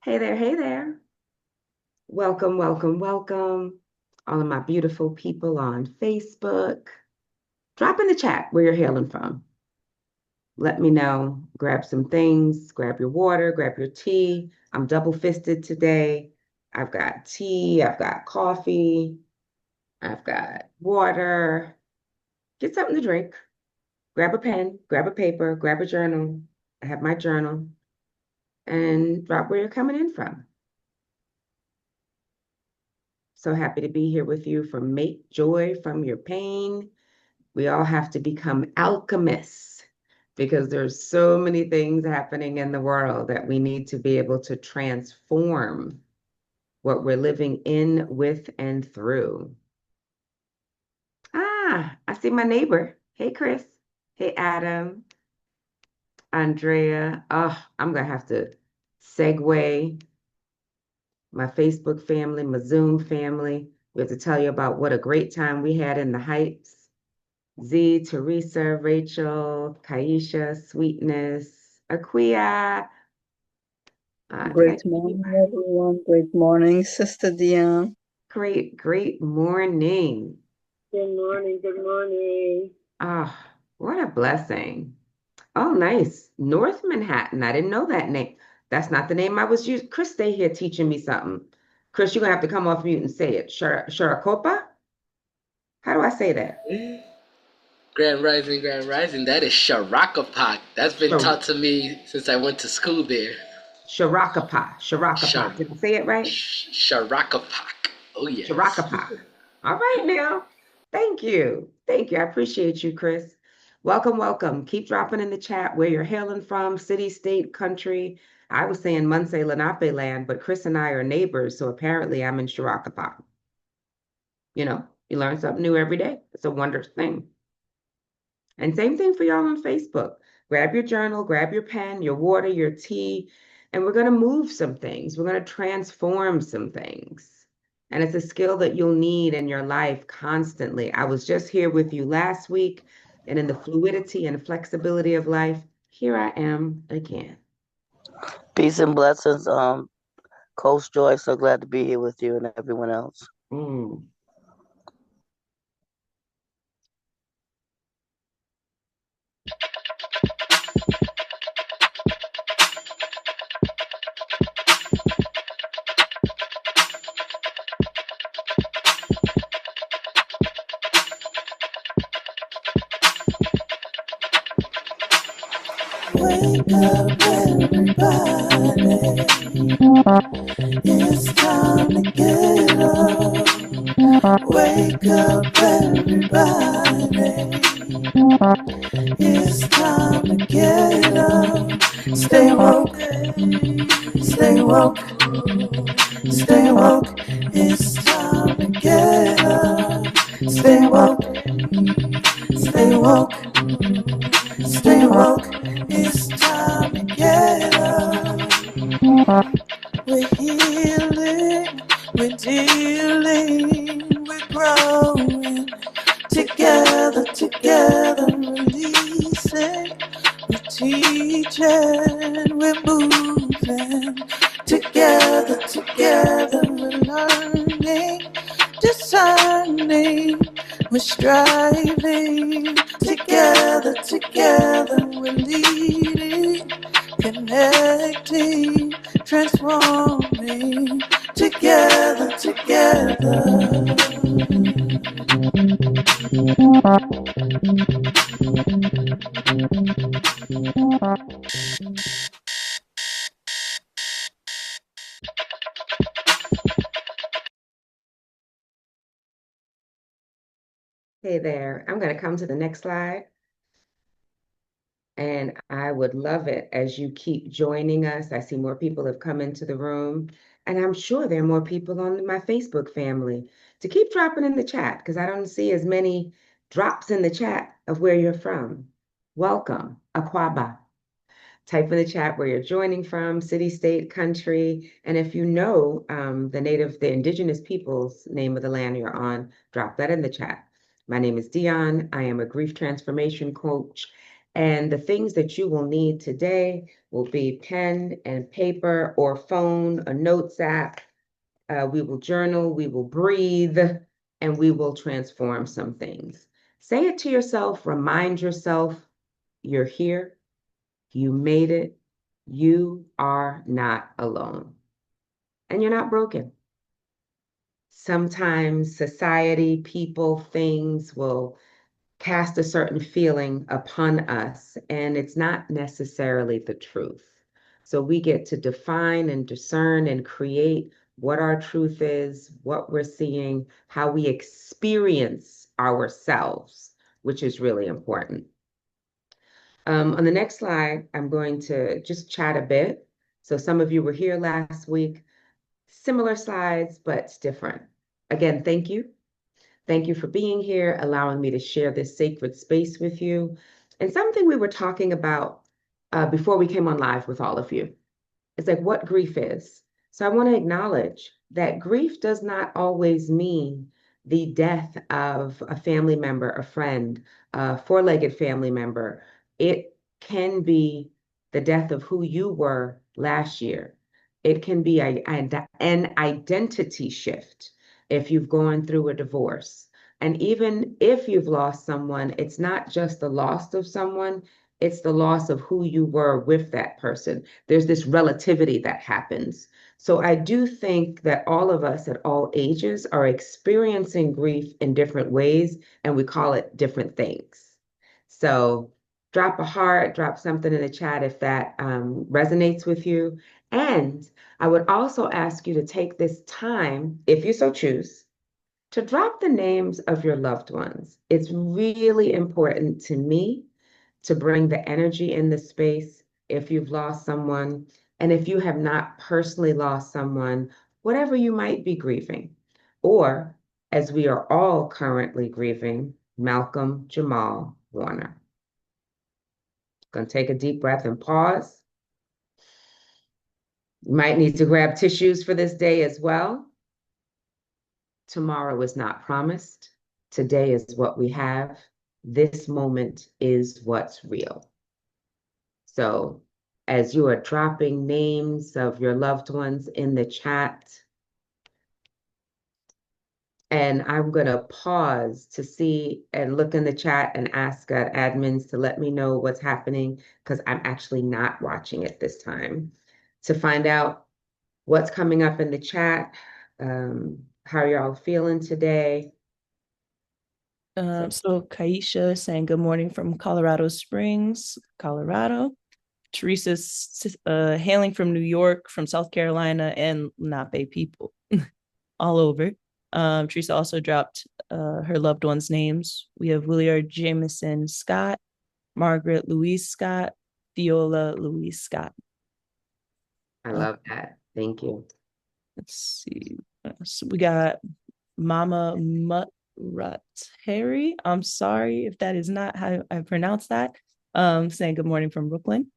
Hey there, hey there. Welcome, welcome, welcome. All of my beautiful people on Facebook. Drop in the chat where you're hailing from. Let me know. Grab some things, grab your water, grab your tea. I'm double fisted today. I've got tea, I've got coffee, I've got water. Get something to drink. Grab a pen, grab a paper, grab a journal. I have my journal and drop where you're coming in from. So happy to be here with you for Make Joy from Your Pain. We all have to become alchemists because there's so many things happening in the world that we need to be able to transform what we're living in, with, and through. I see my neighbor. Hey, Chris. Hey, Adam. Andrea. Oh, I'm going to have to segue my Facebook family, my Zoom family. We have to tell you about what a great time we had in the Heights. Z, Teresa, Rachel, Kaisha, Sweetness, Aquia. Did I Great do morning, anybody? everyone. Great morning, Sister Dionne. Great morning. Good morning. Good morning. Ah, what a blessing. Oh, nice. North Manhattan. I didn't know that name. That's not the name I was using. Chris, stay here teaching me something. Chris, you're gonna have to come off mute and say it. Sharakopa? How do I say that? Grand Rising, Grand Rising. That is Shirakapak. That's been Shar- taught to me since I went to school there. Sharakapa. Shar- Sharakapa. Did I say it right? Shirakapak. Oh, yes. Chiracahua. All right now. Thank you. Thank you. I appreciate you, Chris. Welcome, welcome. Keep dropping in the chat where you're hailing from, city, state, country. I was saying Munce Lenape land, but Chris and I are neighbors, so apparently I'm in Chiracahua. You learn something new every day. It's a wondrous thing. And same thing for y'all on Facebook. Grab your journal, grab your pen, your water, your tea, and we're going to move some things. We're going to transform some things. And it's a skill that you'll need in your life constantly. I was just here with you last week, and in the fluidity and flexibility of life, here I am again. Peace and blessings, Coach Joy. So glad to be here with you and everyone else. Mm. Wake up, everybody. It's time to get up. Wake up, everybody. It's time to get up. Stay woke, stay woke, stay woke. It's time to get up. Stay woke, stay woke, stay woke. It's time to get up. We're healing, we're dealing, we're growing. Together, releasing. We're teaching, we're moving. Together, we're learning, discerning. We're striving. Together, we're leading, connecting, transforming. Together. Hey there. I'm going to come to the next slide. And I would love it as you keep joining us. I see more people have come into the room, and I'm sure there are more people on my Facebook family to keep dropping in the chat because I don't see as many drops in the chat of where you're from. Welcome, Aquaba. Type in the chat where you're joining from, city, state, country, and if you know the indigenous people's name of the land you're on, drop that in the chat. My name is Dionne. I am a grief transformation coach, and the things that you will need today will be pen and paper or phone, a notes app. We will journal, we will breathe, and we will transform some things. Say it to yourself, remind yourself you're here, you made it, you are not alone, and you're not broken. Sometimes society, people, things will cast a certain feeling upon us, and it's not necessarily the truth. So we get to define and discern and create what our truth is, what we're seeing, how we experience ourselves, which is really important. On the next slide, I'm going to just chat a bit. So some of you were here last week, similar slides, but different. Again, thank you. Thank you for being here, allowing me to share this sacred space with you. And something we were talking about before we came on live with all of you. It's like what grief is. So I want to acknowledge that grief does not always mean the death of a family member, a friend, a four-legged family member. It can be the death of who you were last year. It can be an identity shift if you've gone through a divorce. And even if you've lost someone, it's not just the loss of someone, it's the loss of who you were with that person. There's this relativity that happens. So I do think that all of us at all ages are experiencing grief in different ways, and we call it different things. So drop a heart, drop something in the chat if that resonates with you. And I would also ask you to take this time, if you so choose, to drop the names of your loved ones. It's really important to me to bring the energy in the space if you've lost someone. And if you have not personally lost someone, whatever you might be grieving, or as we are all currently grieving, Malcolm Jamal Warner. Gonna take a deep breath and pause. You might need to grab tissues for this day as well. Tomorrow is not promised. Today is what we have. This moment is what's real. So as you are dropping names of your loved ones in the chat, and I'm going to pause to see and look in the chat and ask admins to let me know what's happening because I'm actually not watching it this time to find out what's coming up in the chat. How are y'all feeling today? So Kaisha saying good morning from Colorado Springs, Colorado. Teresa's hailing from New York, from South Carolina, and Lenape people all over. Teresa also dropped her loved ones' names. We have Williard Jameson Scott, Margaret Louise Scott, Viola Louise Scott. I love that. Thank you. Let's see. So we got Mama Mutrateri. I'm sorry if that is not how I pronounce that. Saying good morning from Brooklyn.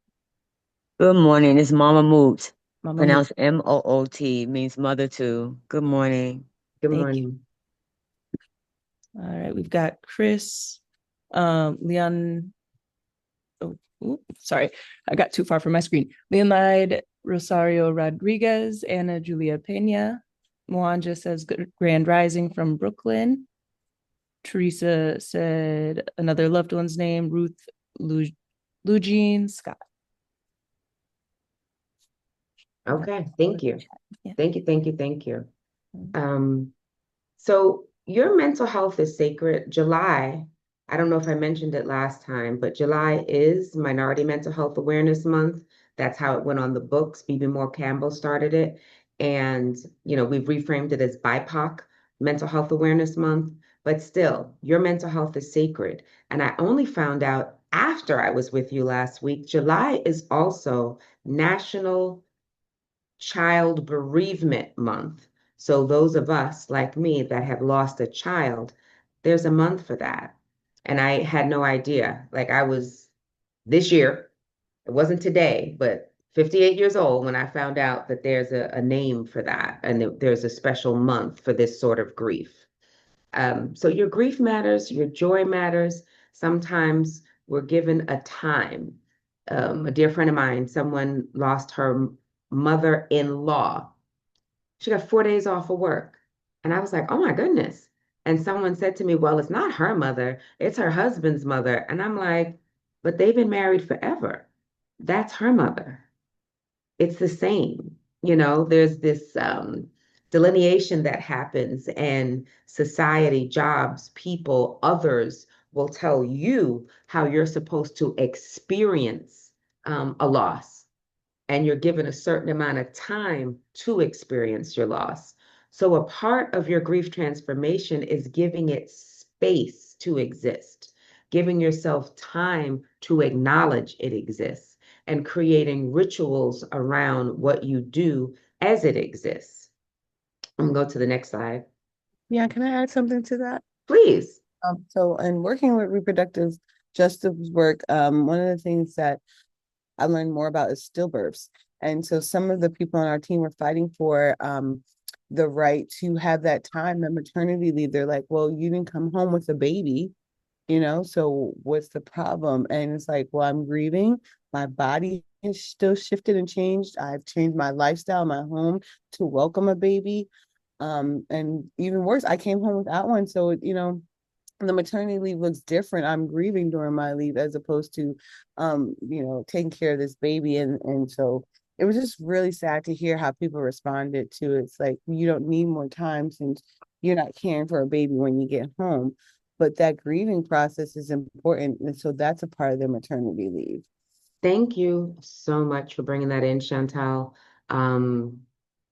Good morning. It's Mama Moot. Mama Pronounced Moot, means mother too. Good morning. Good Thank morning. All right, we've got Chris, Leon. Oh, sorry, I got too far from my screen. Leonide Rosario Rodriguez, Ana Julia Pena. Moanja says Grand Rising from Brooklyn. Teresa said another loved one's name, Ruth Lugene Scott. Okay, thank you. Yeah. Thank you, thank you, thank you. So your mental health is sacred. July, I don't know if I mentioned it last time, but July is Minority Mental Health Awareness Month. That's how it went on the books. Phoebe Moore Campbell started it. And, we've reframed it as BIPOC Mental Health Awareness Month. But still, your mental health is sacred. And I only found out after I was with you last week, July is also National Child Bereavement Month. So those of us like me that have lost a child, there's a month for that. And I had no idea. Like I was this year, it wasn't today, but 58 years old when I found out that there's a name for that and there's a special month for this sort of grief. So your grief matters, your joy matters. Sometimes we're given a time a dear friend of mine, someone lost her mother-in-law. She got 4 days off of work. And I was like, oh my goodness. And someone said to me, well, it's not her mother, it's her husband's mother. And I'm like, but they've been married forever. That's her mother. It's the same. There's this delineation that happens, and society, jobs, people, others will tell you how you're supposed to experience a loss, and you're given a certain amount of time to experience your loss. So, a part of your grief transformation is giving it space to exist, giving yourself time to acknowledge it exists, and creating rituals around what you do as it exists. I'm going to go to the next slide. Yeah, can I add something to that? Please. So in working with reproductive justice work, one of the things that I learned more about is stillbirths. And so some of the people on our team were fighting for the right to have that time, the maternity leave. They're like, well, you didn't come home with a baby, so what's the problem? And it's like, well, I'm grieving. My body is still shifted and changed. I've changed my lifestyle, my home to welcome a baby. And even worse, I came home without one. So, the maternity leave looks different. I'm grieving during my leave as opposed to, taking care of this baby. And so it was just really sad to hear how people responded to it. It's like, you don't need more time since you're not caring for a baby when you get home. But that grieving process is important. And so that's a part of their maternity leave. Thank you so much for bringing that in, Chantal. Um,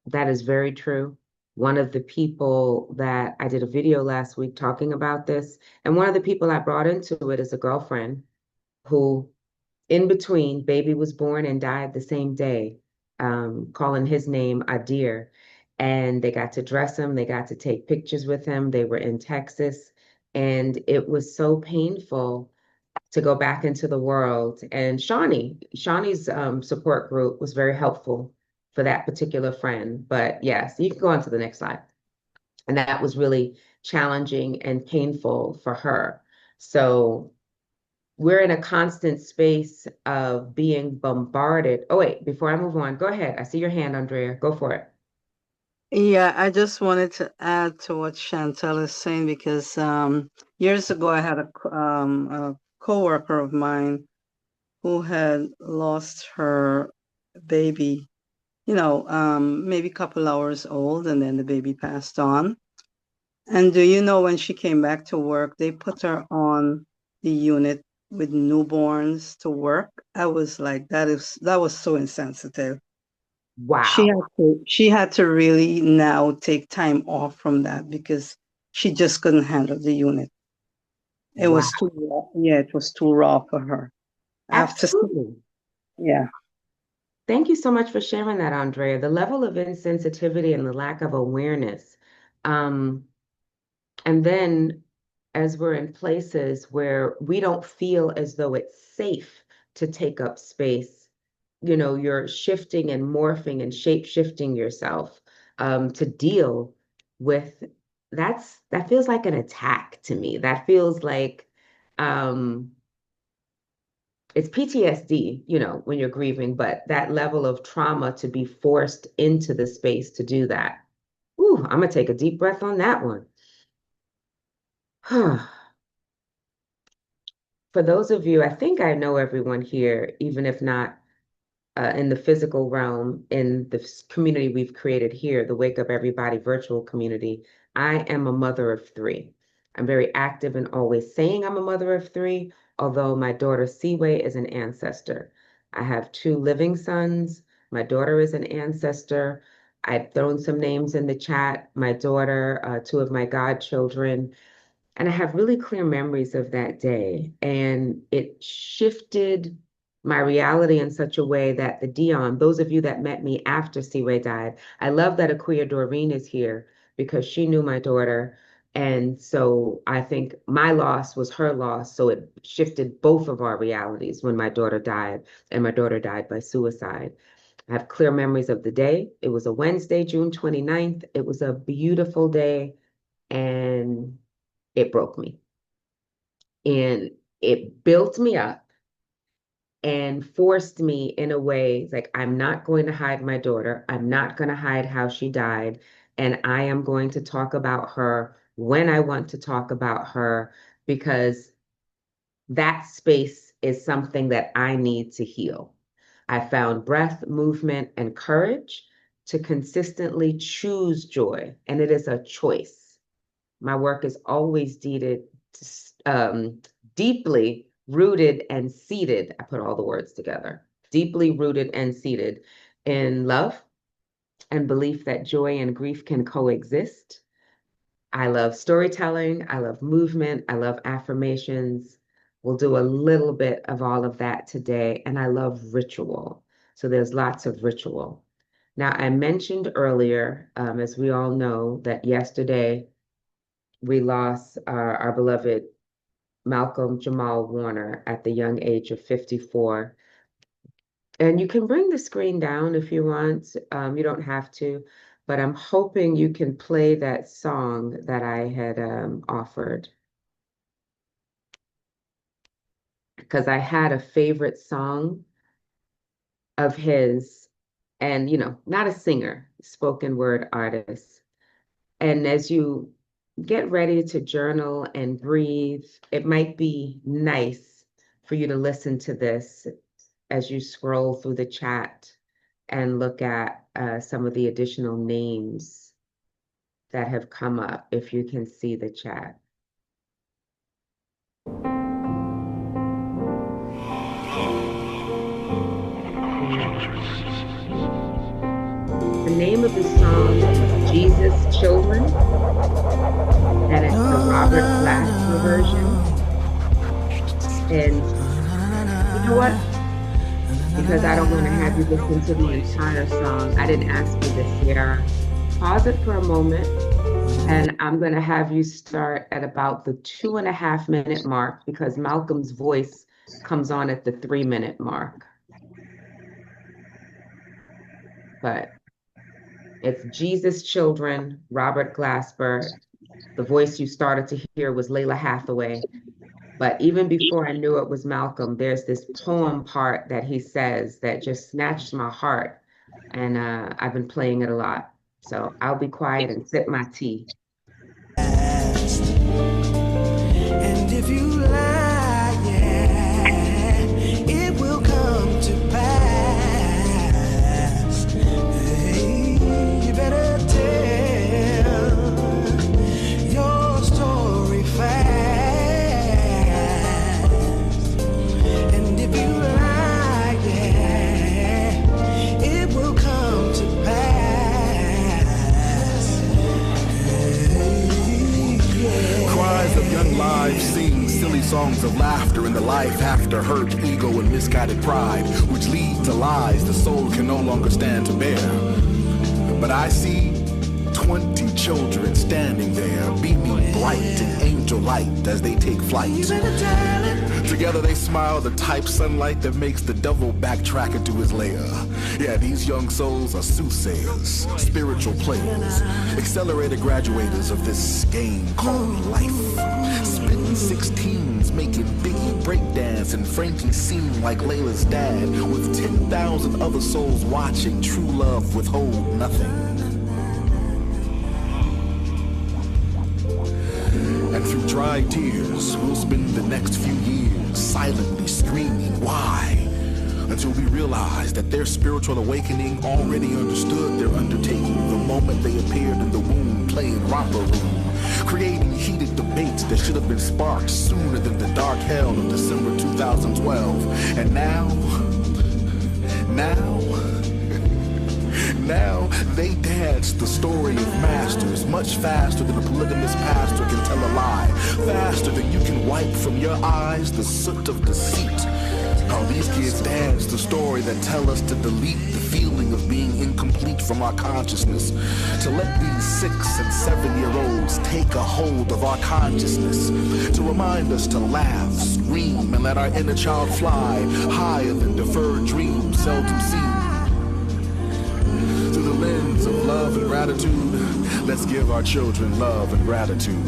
that is very true. One of the people that I did a video last week talking about this, and one of the people I brought into it is a girlfriend who, in between, baby was born and died the same day, calling his name Adir. And they got to dress him, they got to take pictures with him. They were in Texas, and it was so painful to go back into the world. And Shawnee's support group was very helpful for that particular friend. But yes, you can go on to the next slide. And that was really challenging and painful for her. So we're in a constant space of being bombarded. Oh, wait, before I move on, go ahead. I see your hand, Andrea. Go for it. Yeah, I just wanted to add to what Chantel is saying because years ago I had a coworker of mine who had lost her baby, maybe a couple hours old, and then the baby passed on. And do you know when she came back to work, they put her on the unit with newborns to work? I was like, that was so insensitive. Wow. She had to really now take time off from that because she just couldn't handle the unit. It Wow. was too raw. Yeah, it was too raw for her. After Absolutely. yeah. Thank you so much for sharing that, Andrea. The level of insensitivity and the lack of awareness. Um, and then as we're in places where we don't feel as though it's safe to take up space, you're shifting and morphing and shape shifting yourself to deal with that feels like an attack to me. That feels like um, it's PTSD, when you're grieving, but that level of trauma to be forced into the space to do that. Ooh, I'm gonna take a deep breath on that one. For those of you, I think I know everyone here, even if not in the physical realm, in the community we've created here, the Wake Up Everybody virtual community. I am a mother of three. I'm very active in always saying I'm a mother of three, although my daughter Seaway is an ancestor. I have two living sons. My daughter is an ancestor. I've thrown some names in the chat. My daughter, two of my godchildren. And I have really clear memories of that day. And it shifted my reality in such a way that the Dionne, those of you that met me after Seaway died, I love that Aquia Doreen is here because she knew my daughter. And so I think my loss was her loss. So it shifted both of our realities when my daughter died, and my daughter died by suicide. I have clear memories of the day. It was a Wednesday, June 29th. It was a beautiful day. And it broke me, and it built me up, and forced me in a way like, I'm not going to hide my daughter. I'm not going to hide how she died. And I am going to talk about her when I want to talk about her, because that space is something that I need to heal. I found breath, movement, and courage to consistently choose joy, and it is a choice. My work is always deeply rooted and seated. I put all the words together. Deeply rooted and seated in love and belief that joy and grief can coexist. I love storytelling. I love movement. I love affirmations. We'll do a little bit of all of that today. And I love ritual. So there's lots of ritual. Now, I mentioned earlier, as we all know, that yesterday we lost our beloved Malcolm Jamal Warner at the young age of 54. And you can bring the screen down if you want. You don't have to, but I'm hoping you can play that song that I had offered. Because I had a favorite song of his, and not a singer, spoken word artist. And as you get ready to journal and breathe, it might be nice for you to listen to this as you scroll through the chat and look at some of the additional names that have come up, if you can see the chat. The name of the song is Jesus Children, and it's the Robert Glasper version. And you know what? Because I don't want to have you listen to the entire song, I didn't ask you this, Sierra. Pause it for a moment, and I'm going to have you start at about the 2.5-minute mark, because Malcolm's voice comes on at the 3-minute mark. But it's Jesus Children, Robert Glasper. The voice you started to hear was Layla Hathaway. But even before I knew it was Malcolm, there's this poem part that he says that just snatched my heart. And I've been playing it a lot. So I'll be quiet and sip my tea. And if you lie, yeah, it will come to pass. Hey, you better tell your story fast. And if you lie, yeah, it will come to pass. Hey, yeah. Cries of young lives sing silly songs of laughter in the life after hurt, ego, and misguided pride, which lead to lies the soul can no longer stand to bear. But I see 20 children standing there, beaming bright in angel light as they take flight. Together they smile, the type sunlight that makes the devil backtrack into his lair. Yeah, these young souls are soothsayers, spiritual players, accelerated graduators of this game called life. Spitting 16s, making Biggie breakdance and Frankie seem like Layla's dad, with 10,000 other souls watching true love withhold nothing. And through dry tears, we'll spend the next few years silently screaming, why? Until we realize that their spiritual awakening already understood their undertaking the moment they appeared in the womb playing romper room, creating heated debates that should have been sparked sooner than the dark hell of December 2012. And now they dance the story of masters much faster than a polygamous pastor can tell a lie, faster than you can wipe from your eyes the soot of deceit. How these kids dance the story that tell us to delete the feeling of being incomplete from our consciousness, to let these 6- and 7-year-olds take a hold of our consciousness, to remind us to laugh, scream, and let our inner child fly higher than deferred dreams seldom seen. Through the lens of love and gratitude, let's give our children love and gratitude.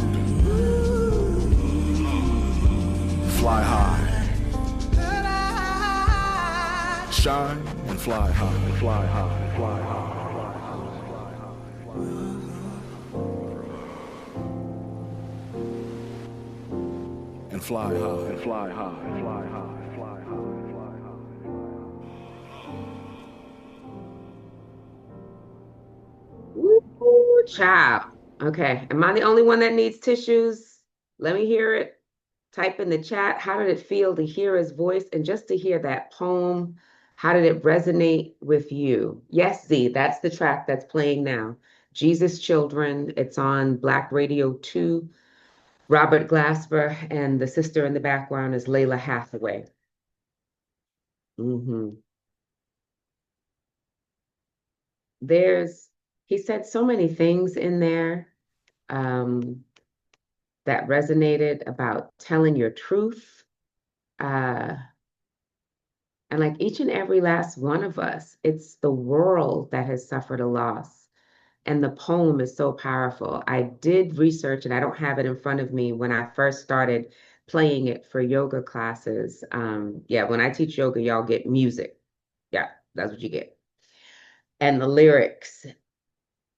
Fly high. shine and fly high, fly high, fly high, fly high, fly high, fly high. And fly high, and fly high, and fly high, and fly high, and fly high. Ooh, child. Okay. Am I the only one that needs tissues? Let me hear it. Type in the chat. How did it feel to hear his voice and just to hear that poem? How did it resonate with you? Yes, Z, that's the track that's playing now. Jesus Children. It's on Black Radio 2. Robert Glasper, and the sister in the background is Layla Hathaway. He said so many things in there that resonated about telling your truth. And like each and every last one of us, it's the world that has suffered a loss. And the poem is so powerful. I did research, and I don't have it in front of me when I first started playing it for yoga classes. Yeah, when I teach yoga, y'all get music. Yeah, that's what you get. And the lyrics,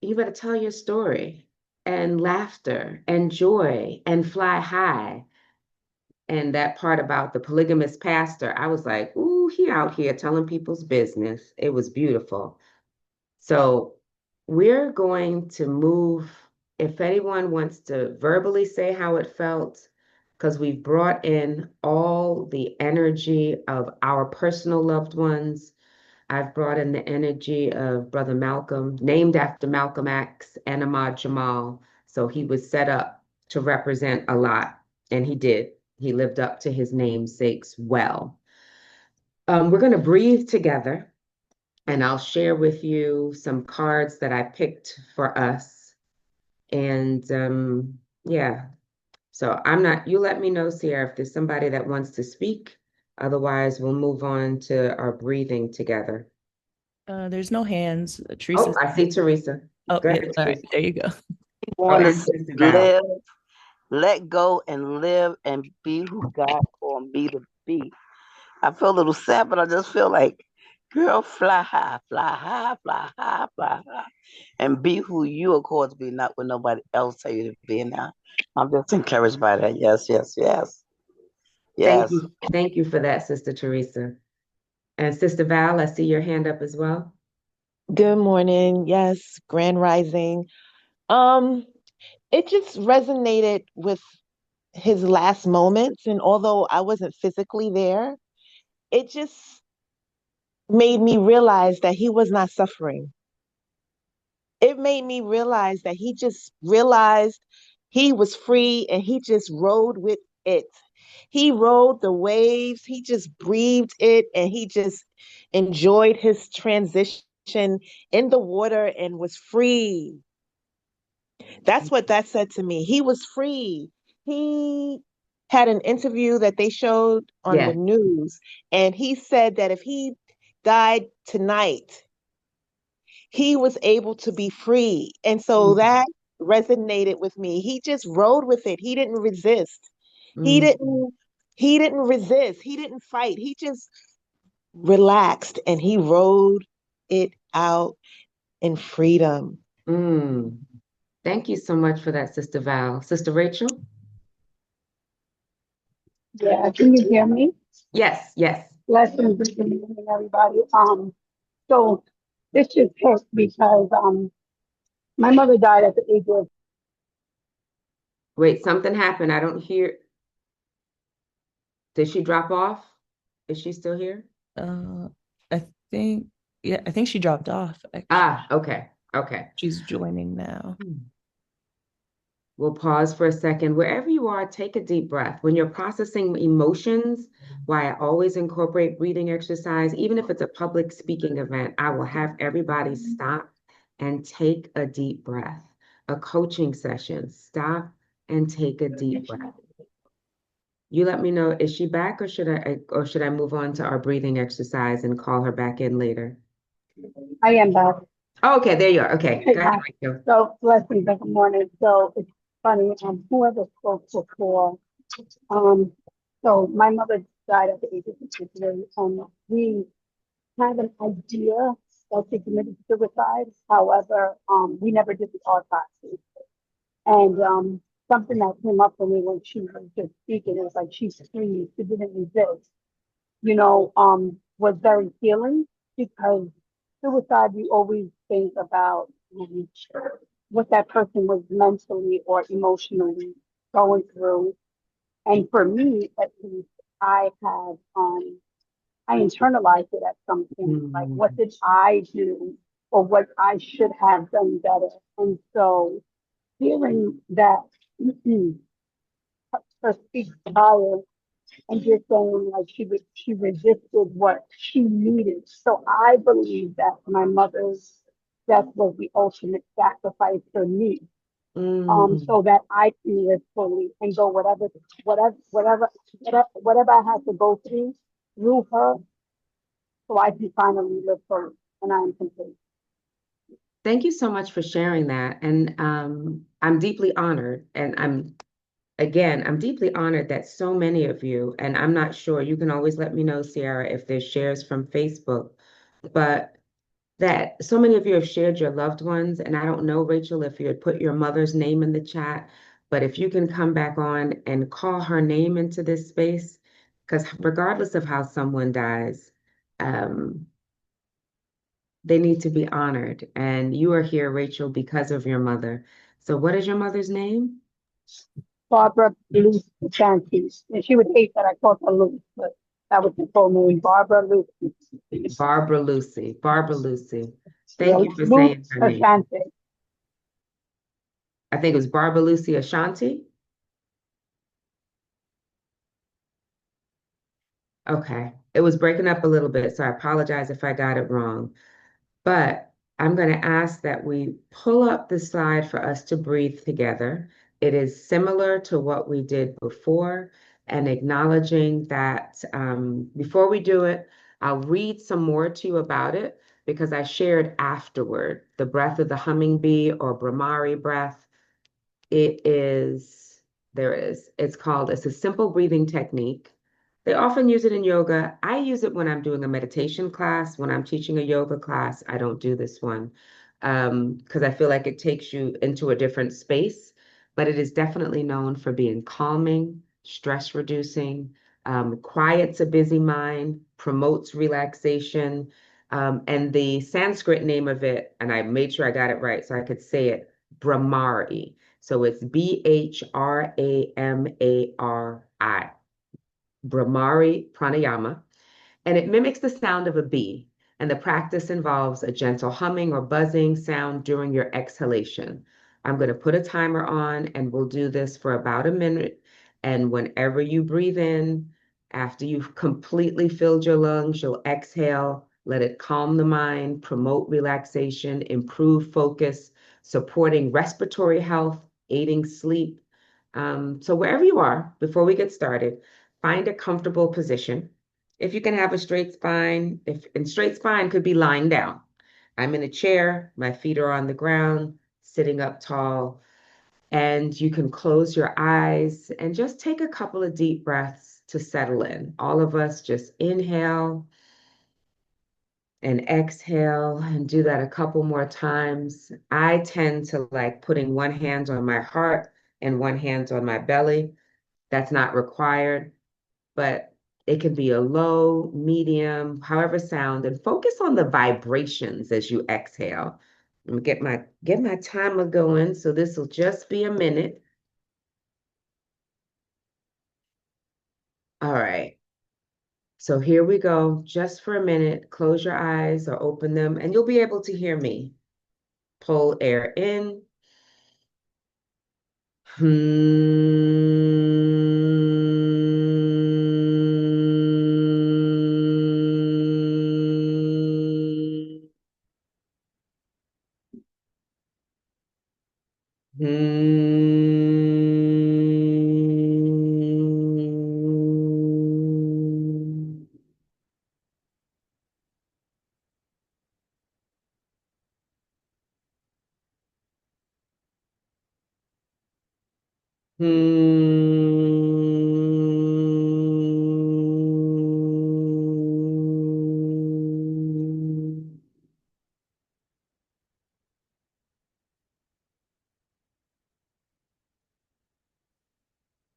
you better tell your story, and laughter, and joy, and fly high. And that part about the polygamous pastor, I was like, ooh, he out here telling people's business. It was beautiful. So we're going to move, if anyone wants to verbally say how it felt, because we've brought in all the energy of our personal loved ones. I've brought in the energy of Brother Malcolm, named after Malcolm X and Ahmad Jamal. So he was set up to represent a lot, and he did. He lived up to his namesakes well. We're going to breathe together, and I'll share with you some cards that I picked for us. And yeah, so you let me know, Sierra, if there's somebody that wants to speak. Otherwise, we'll move on to our breathing together. There's no hands. Teresa. Oh, I see Teresa. Oh, Go yeah. ahead, All right. Teresa. There you go. Want and to Sister Val. live, let go, and live and be who God called me to be. I feel a little sad, but I just feel like, girl, fly high, fly high, fly high, fly high, and be who you are called to be, not what nobody else tell you to be. Now, I'm just encouraged by that. Yes, yes, yes, Thank yes. you. Thank you for that, Sister Teresa. And Sister Val, I see your hand up as well. Good morning. Yes, Grand Rising. It just resonated with his last moments, and although I wasn't physically there, it just made me realize that he was not suffering. It made me realize that he just realized he was free and he just rode with it. He rode the waves, he just breathed it, and he just enjoyed his transition in the water and was free. That's what that said to me. He was free. He had an interview that they showed on the Yeah. news, and he said that if he died tonight, he was able to be free. And so that resonated with me. He just rode with it. He didn't resist. He Mm. didn't he didn't resist. He didn't fight. He just relaxed and he rode it out in freedom. Mm. Thank you so much for that, Sister Val. Sister Rachel? Yeah, can you hear me? Yes, yes. Blessings, good evening, everybody. So this just hit because my mother died at the age of Wait, something happened. I don't hear. Did she drop off? Is she still here? I think, yeah, I think she dropped off. Actually. Ah, okay. Okay. She's joining now. We'll pause for a second. Wherever you are, take a deep breath. When you're processing emotions, why I always incorporate breathing exercise, even if it's a public speaking event, I will have everybody stop and take a deep breath. A coaching session, stop and take a deep breath. You let me know, is she back or should I move on to our breathing exercise and call her back in later? I am back. Oh, okay, there you are. Okay. Go ahead, Rachel. So blessings, good morning. So it's funny, whoever spoke before, so my mother died at the age of 63. We have an idea that she committed suicide. However, we never did the autopsy. And something that came up for me when she was just speaking, it was like she screamed, she didn't resist, was very healing because suicide, we always think about what that person was mentally or emotionally going through. And for me, at least, I have, I internalized it as something like, what did I do or what I should have done better? And so hearing that her speak higher and just saying like she resisted what she needed. So I believe that my mother's death was the ultimate sacrifice for me. So that I can live fully and go whatever I had to go through her, so I can finally live fully and I am complete. Thank you so much for sharing that. And I'm deeply honored. And I'm deeply honored that so many of you, and I'm not sure, you can always let me know, Sierra, if there's shares from Facebook, but that so many of you have shared your loved ones. And I don't know, Rachel, if you had put your mother's name in the chat, but if you can come back on and call her name into this space, because regardless of how someone dies, um, they need to be honored. And you are here, Rachel, because of your mother. So what is your mother's name? Barbara Lucy Shanties. And she would hate that I called her Lucy, but that was the full name, Barbara Lucy. Barbara Lucy. Barbara Lucy. Yeah, Thank you for Lucy saying her name. Ashanti. I think it was Barbara Lucy Ashanti. Okay. It was breaking up a little bit, so I apologize if I got it wrong. But I'm going to ask that we pull up the slide for us to breathe together. It is similar to what we did before, and acknowledging that before we do it, I'll read some more to you about it because I shared afterward the breath of the humming bee or Brahmari breath. It is, there is, it's a simple breathing technique. They often use it in yoga. I use it when I'm doing a meditation class. When I'm teaching a yoga class, I don't do this one because I feel like it takes you into a different space. But it is definitely known for being calming, stress reducing, quiets a busy mind, promotes relaxation. And the Sanskrit name of it, and I made sure I got it right so I could say it, Brahmari. So it's Bhramari, Brahmari Pranayama, and it mimics the sound of a bee. And the practice involves a gentle humming or buzzing sound during your exhalation. I'm going to put a timer on, and we'll do this for about a minute. And whenever you breathe in, after you've completely filled your lungs, you'll exhale, let it calm the mind, promote relaxation, improve focus, supporting respiratory health, aiding sleep. So, wherever you are, before we get started, find a comfortable position. If you can have a straight spine, if and straight spine could be lying down. I'm in a chair, my feet are on the ground, sitting up tall, and you can close your eyes and just take a couple of deep breaths to settle in. All of us just inhale and exhale and do that a couple more times. I tend to like putting one hand on my heart and one hand on my belly. That's not required, but it can be a low, medium, however sound, and focus on the vibrations as you exhale. Let me get my timer going. So this will just be a minute. All right. So here we go. Just for a minute, close your eyes or open them, and you'll be able to hear me. Pull air in.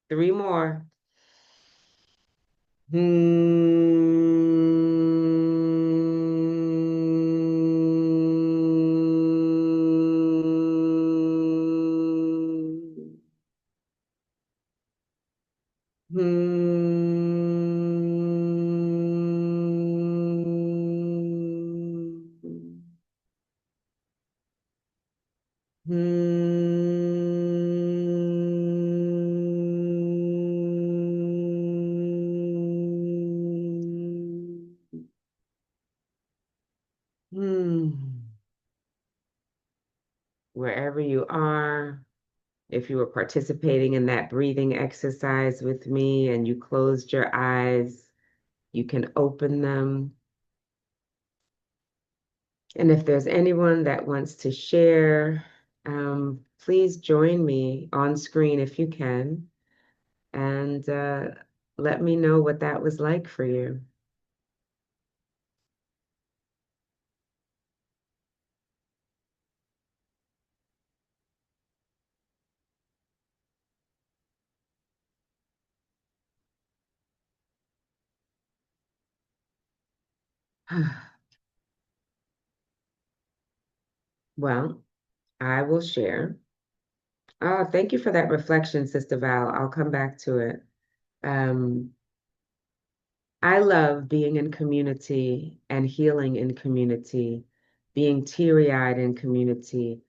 3 more. Wherever you are, if you were participating in that breathing exercise with me and you closed your eyes, you can open them. And if there's anyone that wants to share, please join me on screen if you can, and let me know what that was like for you. Well, I will share. Oh, thank you for that reflection, Sister Val. I'll come back to it. Um, I love being in community and healing in community, being teary-eyed in community,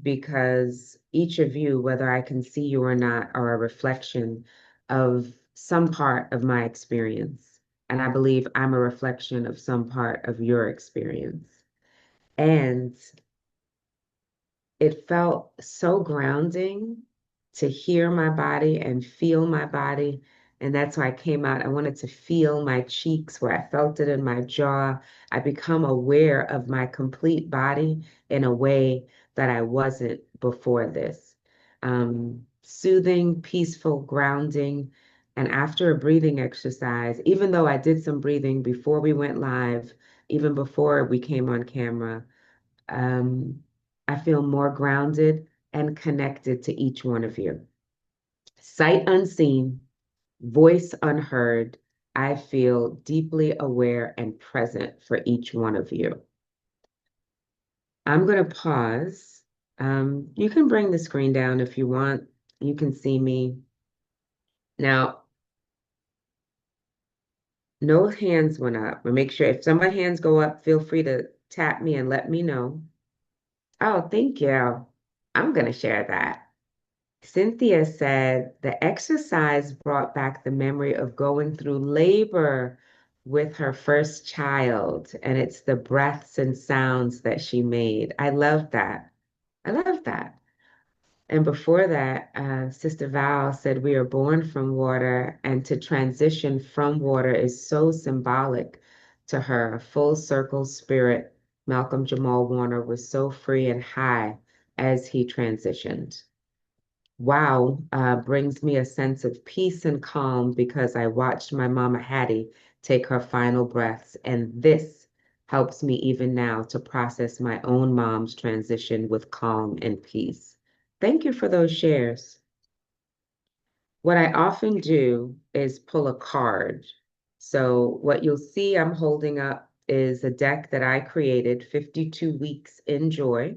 because each of you, whether I can see you or not, are a reflection of some part of my experience. And I believe I'm a reflection of some part of your experience. And it felt so grounding to hear my body and feel my body. And that's why I came out. I wanted to feel my cheeks where I felt it in my jaw. I become aware of my complete body in a way that I wasn't before this. Soothing, peaceful, grounding. And after a breathing exercise, even though I did some breathing before we went live, even before we came on camera, um, I feel more grounded and connected to each one of you. Sight unseen, voice unheard, I feel deeply aware and present for each one of you. I'm going to pause. You can bring the screen down if you want. You can see me. Now, no hands went up. But make sure if some of my hands go up, feel free to tap me and let me know. Oh, thank you. I'm going to share that. Cynthia said the exercise brought back the memory of going through labor with her first child, and it's the breaths and sounds that she made. I love that. I love that. And before that, Sister Val said we are born from water, and to transition from water is so symbolic to her. A full circle spirit. Malcolm Jamal Warner was so free and high as he transitioned. Wow, brings me a sense of peace and calm because I watched my Mama Hattie take her final breaths, and this helps me even now to process my own mom's transition with calm and peace. Thank you for those shares. What I often do is pull a card. So, what you'll see I'm holding up is a deck that I created, 52 Weeks in Joy,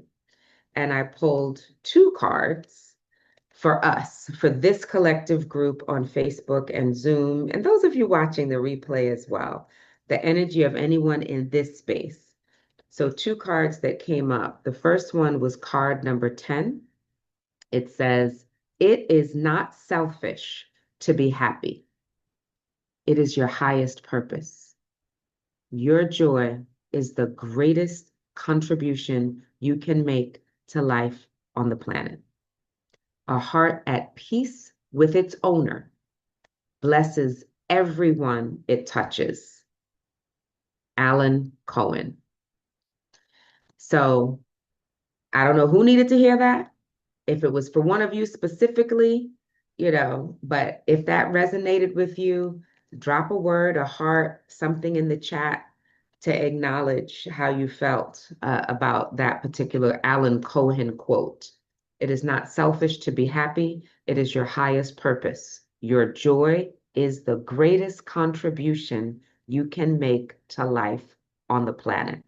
and I pulled 2 cards for us, for this collective group on Facebook and Zoom, and those of you watching the replay as well, the energy of anyone in this space. So, 2 cards that came up. The first one was card number 10. It says, "It is not selfish to be happy. It is your highest purpose. Your joy is the greatest contribution you can make to life on the planet. A heart at peace with its owner blesses everyone it touches." Alan Cohen. So I don't know who needed to hear that, if it was for one of you specifically, but if that resonated with you, drop a word, a heart, something in the chat to acknowledge how you felt about that particular Alan Cohen quote. It is not selfish to be happy. It is your highest purpose. Your joy is the greatest contribution you can make to life on the planet.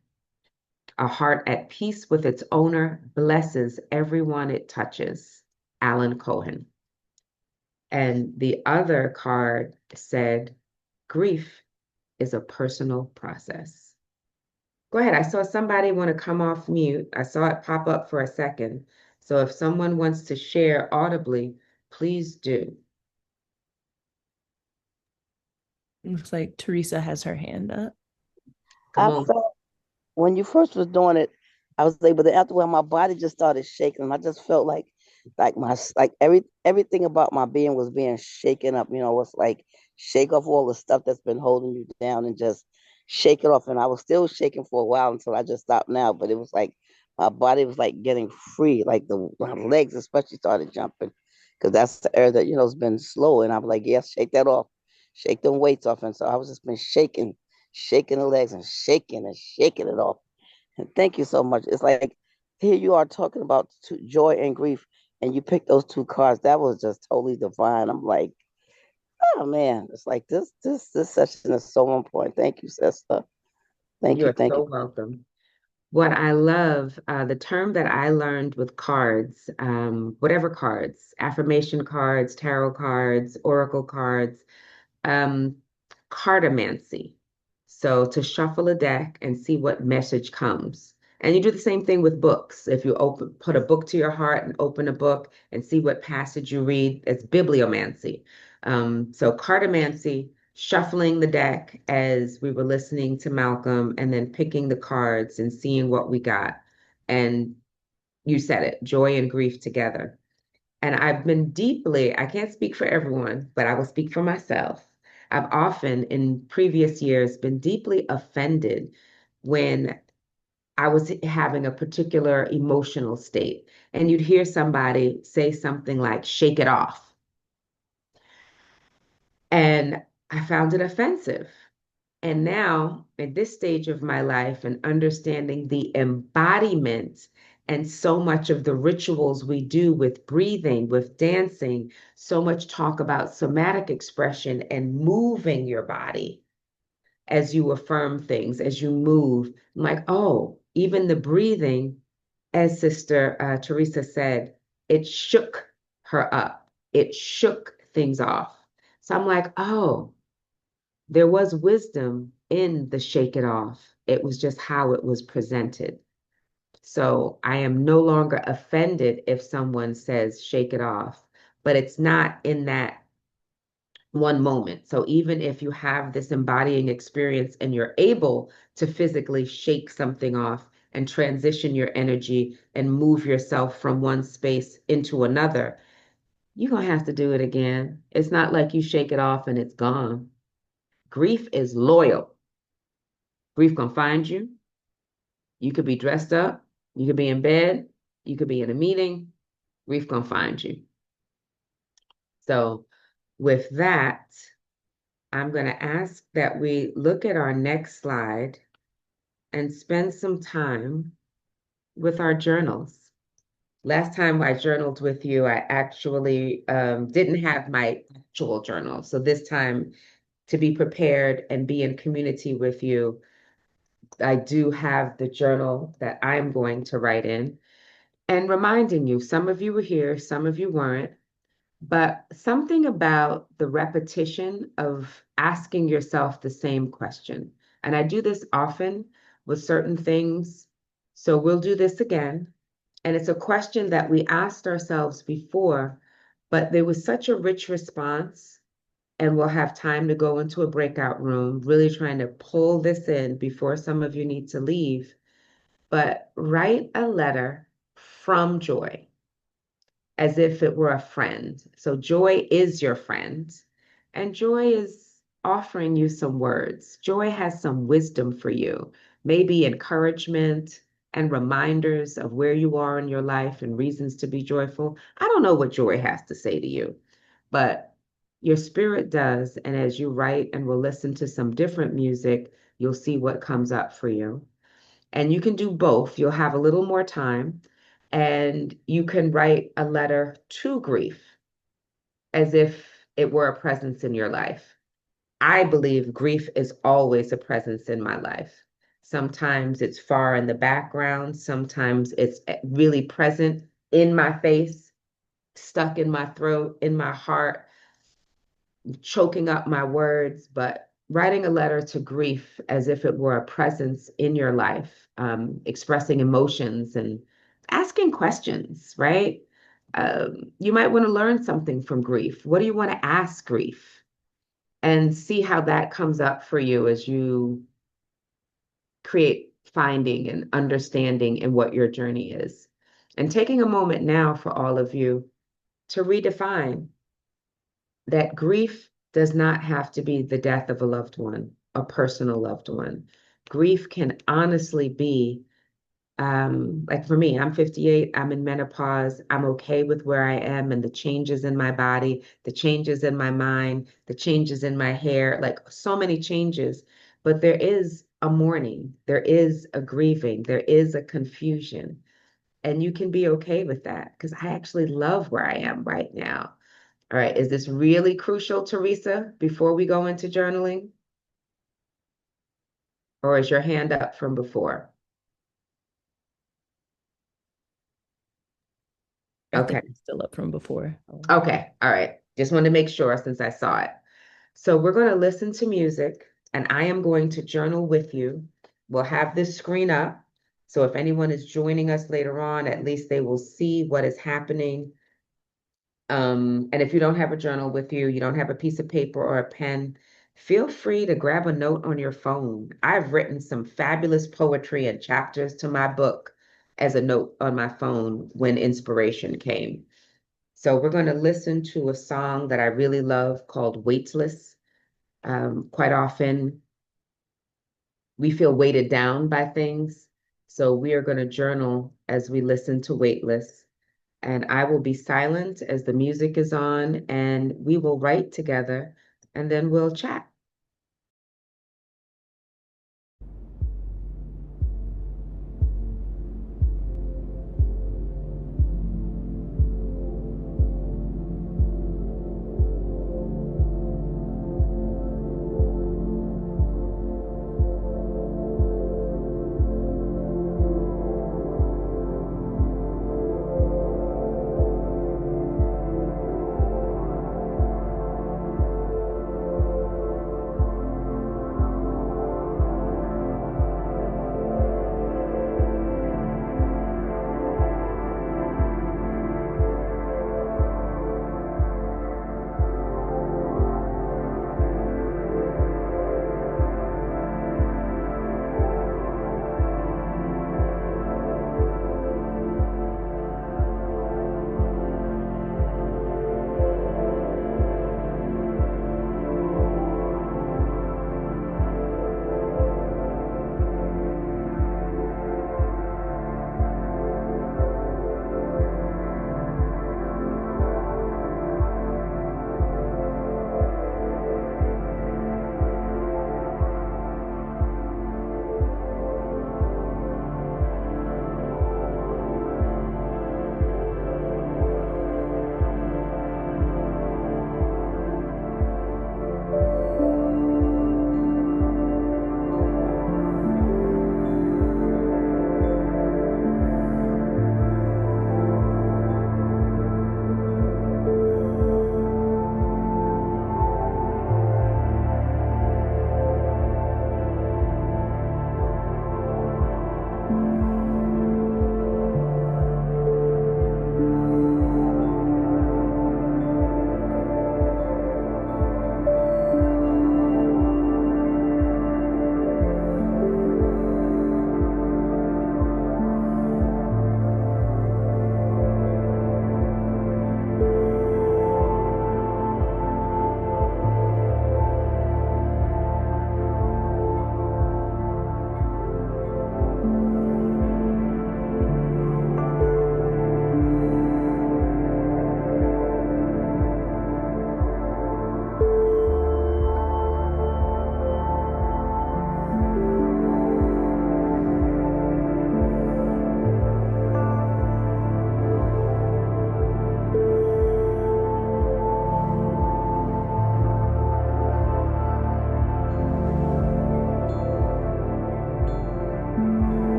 A heart at peace with its owner blesses everyone it touches. Alan Cohen. And the other card said, grief is a personal process. Go ahead. I saw somebody want to come off mute. I saw it pop up for a second. So if someone wants to share audibly, please do. Looks like Teresa has her hand up. Come I on. felt when you first was doing it, I was able to after when my body just started shaking, and I just felt like my like everything about my being was being shaken up. It's like shake off all the stuff that's been holding you down and just shake it off. And I was still shaking for a while until I just stopped now. But it was like my body was like getting free, like my legs especially started jumping because that's the area that has been slow. And I'm like, yes, shake that off, shake them weights off. And so I was just been shaking the legs and shaking it off. And thank you so much. It's like here you are talking about joy and grief, and you picked those two cards. That was just totally divine. I'm like, oh man, it's like this session is so on point. Thank you, sister. Thank you, You're thank so you. welcome. What I love, the term that I learned with cards, whatever cards, affirmation cards, tarot cards, oracle cards, um, cartomancy. So to shuffle a deck and see what message comes. And you do the same thing with books. If you put a book to your heart and open a book and see what passage you read, it's bibliomancy. So cartomancy, shuffling the deck as we were listening to Malcolm and then picking the cards and seeing what we got. And you said it, joy and grief together. And I've been deeply, I can't speak for everyone, but I will speak for myself. I've often in previous years been deeply offended when I was having a particular emotional state. And you'd hear somebody say something like, shake it off. And I found it offensive. And now, at this stage of my life, and understanding the embodiment and so much of the rituals we do with breathing, with dancing, so much talk about somatic expression and moving your body as you affirm things, as you move. I'm like, oh, even the breathing, as Sister Teresa said, it shook her up, it shook things off. So I'm like, oh, there was wisdom in the shake it off. It was just how it was presented. So I am no longer offended if someone says shake it off, but it's not in that one moment. So even if you have this embodying experience and you're able to physically shake something off and transition your energy and move yourself from one space into another, you're going to have to do it again. It's not like you shake it off and it's gone. Grief is loyal. Grief gonna find you. You could be dressed up. You could be in bed. You could be in a meeting. Grief gonna find you. So with that, I'm gonna ask that we look at our next slide and spend some time with our journals. Last time I journaled with you, I actually didn't have my actual journal. So this time, to be prepared and be in community with you, I do have the journal that I'm going to write in and reminding you, some of you were here, some of you weren't, but something about the repetition of asking yourself the same question. And I do this often with certain things. So we'll do this again. And it's a question that we asked ourselves before, but there was such a rich response. And we'll have time to go into a breakout room, really trying to pull this in before some of you need to leave. But write a letter from joy as if it were a friend. So joy is your friend, and joy is offering you some words. Joy has some wisdom for you, maybe encouragement and reminders of where you are in your life and reasons to be joyful. I don't know what joy has to say to you, but your spirit does. And as you write and will listen to some different music, you'll see what comes up for you. And you can do both. You'll have a little more time, and you can write a letter to grief as if it were a presence in your life. I believe grief is always a presence in my life. Sometimes it's far in the background, sometimes it's really present in my face, stuck in my throat, in my heart, choking up my words, but writing a letter to grief as if it were a presence in your life, expressing emotions and asking questions, right? You might want to learn something from grief. What do you want to ask grief? And see how that comes up for you as you create finding and understanding in what your journey is. And taking a moment now for all of you to redefine that grief does not have to be the death of a loved one, a personal loved one. Grief can honestly be, like for me, I'm 58, I'm in menopause, I'm okay with where I am and the changes in my body, the changes in my mind, the changes in my hair, like so many changes. But there is a mourning, there is a grieving, there is a confusion. And you can be okay with that because I actually love where I am right now. All right, is this really crucial, Teresa, before we go into journaling? Or is your hand up from before? I think Okay. it's still up from before. Okay. All right. Just wanted to make sure since I saw it. So we're going to listen to music and I am going to journal with you. We'll have this screen up. So if anyone is joining us later on, at least they will see what is happening. And if you don't have a journal with you, you don't have a piece of paper or a pen, feel free to grab a note on your phone. I've written some fabulous poetry and chapters to my book as a note on my phone when inspiration came. So we're going to listen to a song that I really love called Weightless. Quite often we feel weighted down by things. So we are going to journal as we listen to Weightless. And I will be silent as the music is on, and we will write together, and then we'll chat.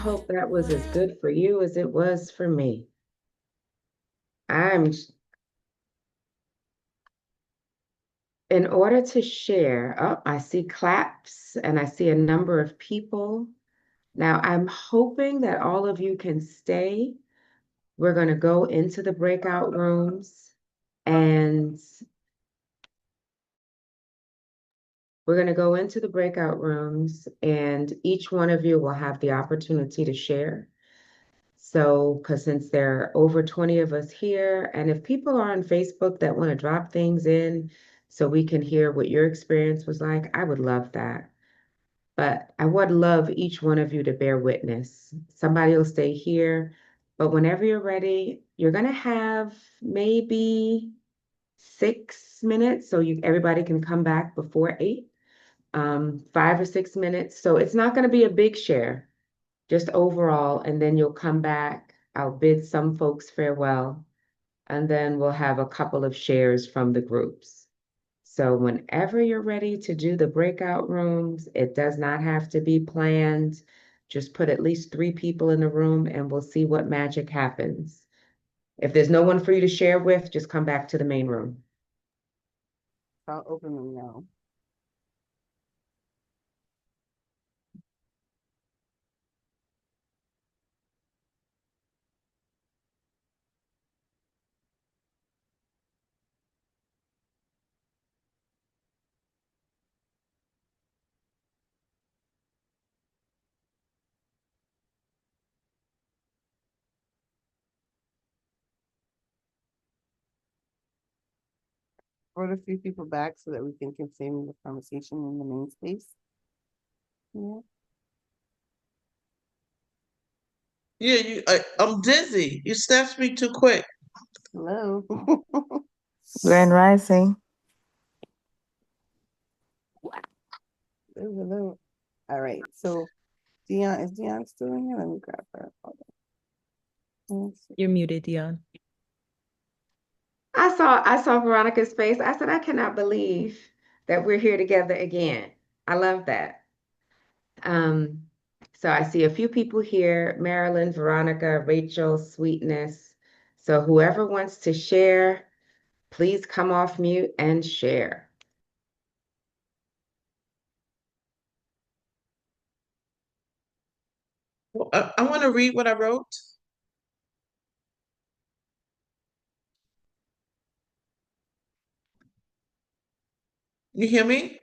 hope that was as good for you as it was for me. I'm in order to share. Oh, I see claps and I see a number of people. Now, I'm hoping that all of you can stay. We're going to go into the breakout rooms and each one of you will have the opportunity to share. So, because since there are over 20 of us here, and if people are on Facebook that want to drop things in so we can hear what your experience was like, I would love that. But I would love each one of you to bear witness. Somebody will stay here, but whenever you're ready, you're going to have maybe 6 minutes so everybody can come back before 8, 5 or 6 minutes. So it's not going to be a big share, just overall, and then you'll come back. I'll bid some folks farewell, and then we'll have a couple of shares from the groups. So whenever you're ready to do the breakout rooms, it does not have to be planned. Just put at least 3 people in the room and we'll see what magic happens. If there's no one for you to share with, just come back to the main room. I'll open them now. Brought a few people back so that we can continue the conversation in the main space. Yeah. Yeah, I'm dizzy. You snapped me too quick. Hello. Grand Rising. Hello. All right. So Dionne, is Dionne still in here? Let me grab her. You're muted, Dionne. I saw Veronica's face. I said, I cannot believe that we're here together again. I love that. So I see a few people here, Marilyn, Veronica, Rachel, Sweetness. So whoever wants to share, please come off mute and share. I want to read what I wrote. You hear me?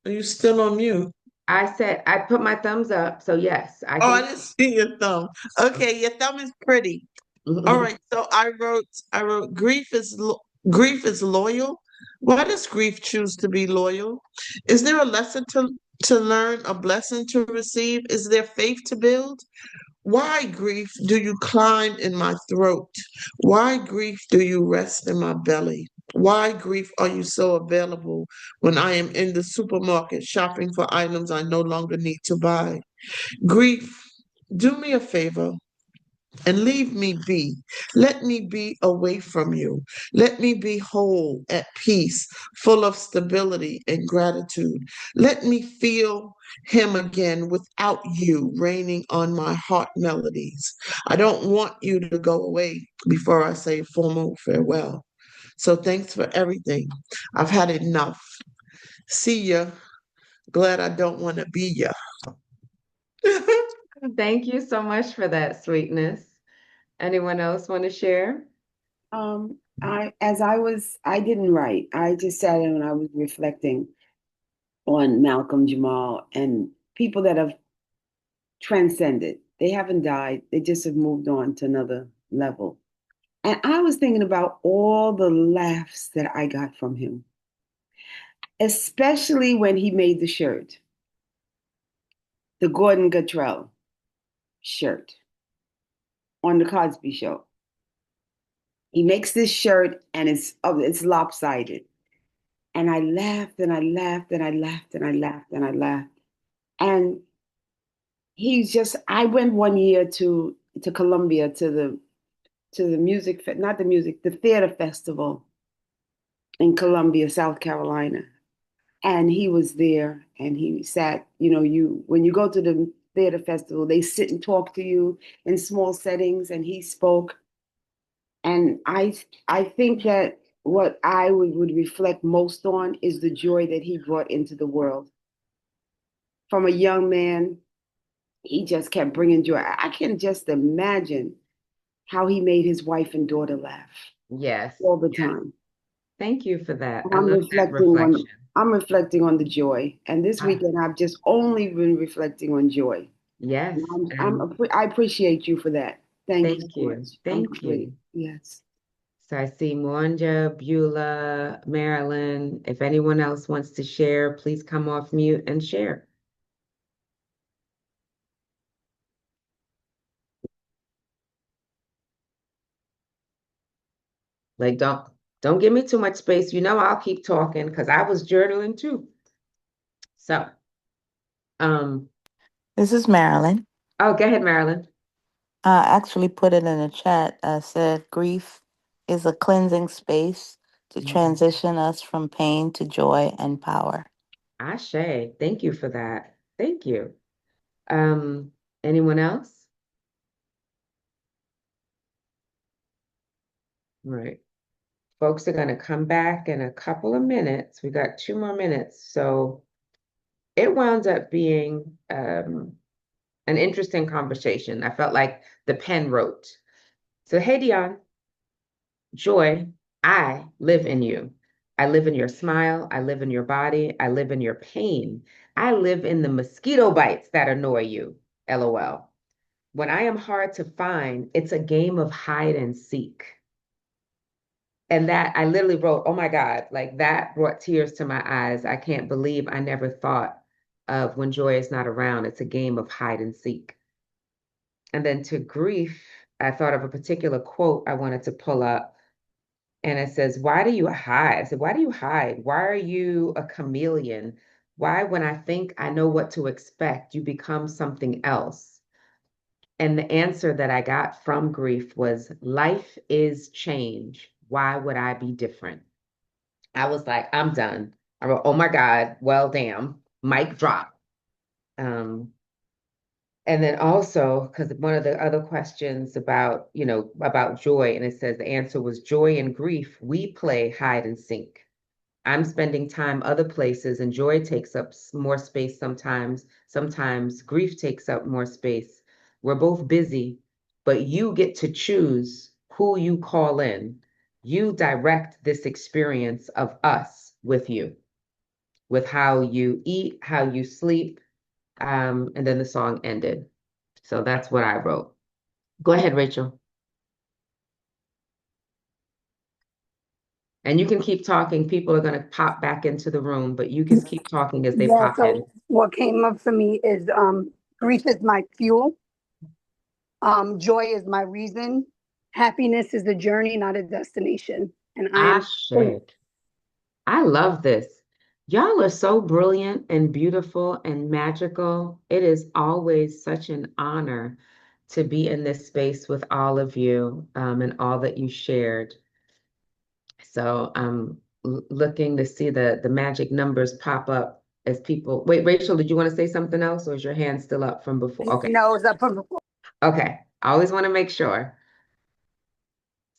Are you still on mute? I said, I put my thumbs up. So yes, I Oh, I can. didn't see your thumb. Okay, your thumb is pretty. All right, so I wrote grief is loyal. Why does grief choose to be loyal? Is there a lesson to learn, a blessing to receive? Is there faith to build? Why, grief, do you climb in my throat? Why, grief, do you rest in my belly? Why, grief, are you so available when I am in the supermarket shopping for items I no longer need to buy? Grief, do me a favor and leave me be. Let me be away from you. Let me be whole, at peace, full of stability and gratitude. Let me feel him again without you raining on my heart melodies. I don't want you to go away before I say formal farewell. So thanks for everything. I've had enough. See ya. Glad I don't want to be ya. Thank you so much for that, Sweetness. Anyone else want to share? I didn't write. I just sat in and I was reflecting on Malcolm Jamal and people that have transcended. They haven't died. They just have moved on to another level. And I was thinking about all the laughs that I got from him, especially when he made the shirt, the Gordon Guttrell shirt on the Cosby Show. He makes this shirt and it's lopsided. And I laughed and I laughed and I laughed and I laughed and I laughed. And I went one year to Columbia to the the theater festival in Columbia, South Carolina. And he was there and he sat, when you go to theater festival. They sit and talk to you in small settings, and he spoke. And I think that what I would reflect most on is the joy that he brought into the world. From a young man, he just kept bringing joy. I can just imagine how he made his wife and daughter laugh Yes. all the Yes. time. Thank you for that. And I love that reflection. I'm reflecting on the joy. And this weekend I've just only been reflecting on joy. Yes. I appreciate you for that. Thank you Thank so you. much. I'm Thank complete. you. Yes. So I see Mwanja, Beulah, Marilyn. If anyone else wants to share, please come off mute and share. Like, don't give me too much space. You know, I'll keep talking because I was journaling too. So, This is Marilyn. oh, go ahead, Marilyn. I actually put it in the chat. I said grief is a cleansing space to transition us from pain to joy and power. Ashe, thank you for that. Thank you. Anyone else? Right. Folks are going to come back in a couple of minutes. We got 2 more minutes. So it wound up being an interesting conversation. I felt like the pen wrote. So, hey, Dionne, joy, I live in you. I live in your smile. I live in your body. I live in your pain. I live in the mosquito bites that annoy you. LOL. When I am hard to find, it's a game of hide and seek. And that I literally wrote, oh my God, like that brought tears to my eyes. I can't believe I never thought of when joy is not around, it's a game of hide and seek. And then to grief, I thought of a particular quote I wanted to pull up. And it says, why do you hide? I said, why do you hide? Why are you a chameleon? Why, when I think I know what to expect, you become something else? And the answer that I got from grief was, life is change. Why would I be different? I was like, I'm done. I wrote, oh my God, well, damn, mic drop. And then also, because one of the other questions about, about joy, and it says the answer was joy and grief, we play hide and seek. I'm spending time other places, and joy takes up more space sometimes. Sometimes grief takes up more space. We're both busy, but you get to choose who you call in. You direct this experience of us with you, with how you eat, how you sleep. And then the song ended. So that's what I wrote. Go ahead, Rachel. And you can keep talking. People are going to pop back into the room, but you can keep talking as they Yeah, pop in. so what came up for me is grief is my fuel. Joy is my reason. Happiness is a journey, not a destination. And I am Ashe. I love this. Y'all are so brilliant and beautiful and magical. It is always such an honor to be in this space with all of you and all that you shared. So I'm looking to see the magic numbers pop up as people. Wait, Rachel, did you want to say something else, or is your hand still up from before? Okay. No, it's up from before. Okay. I always want to make sure.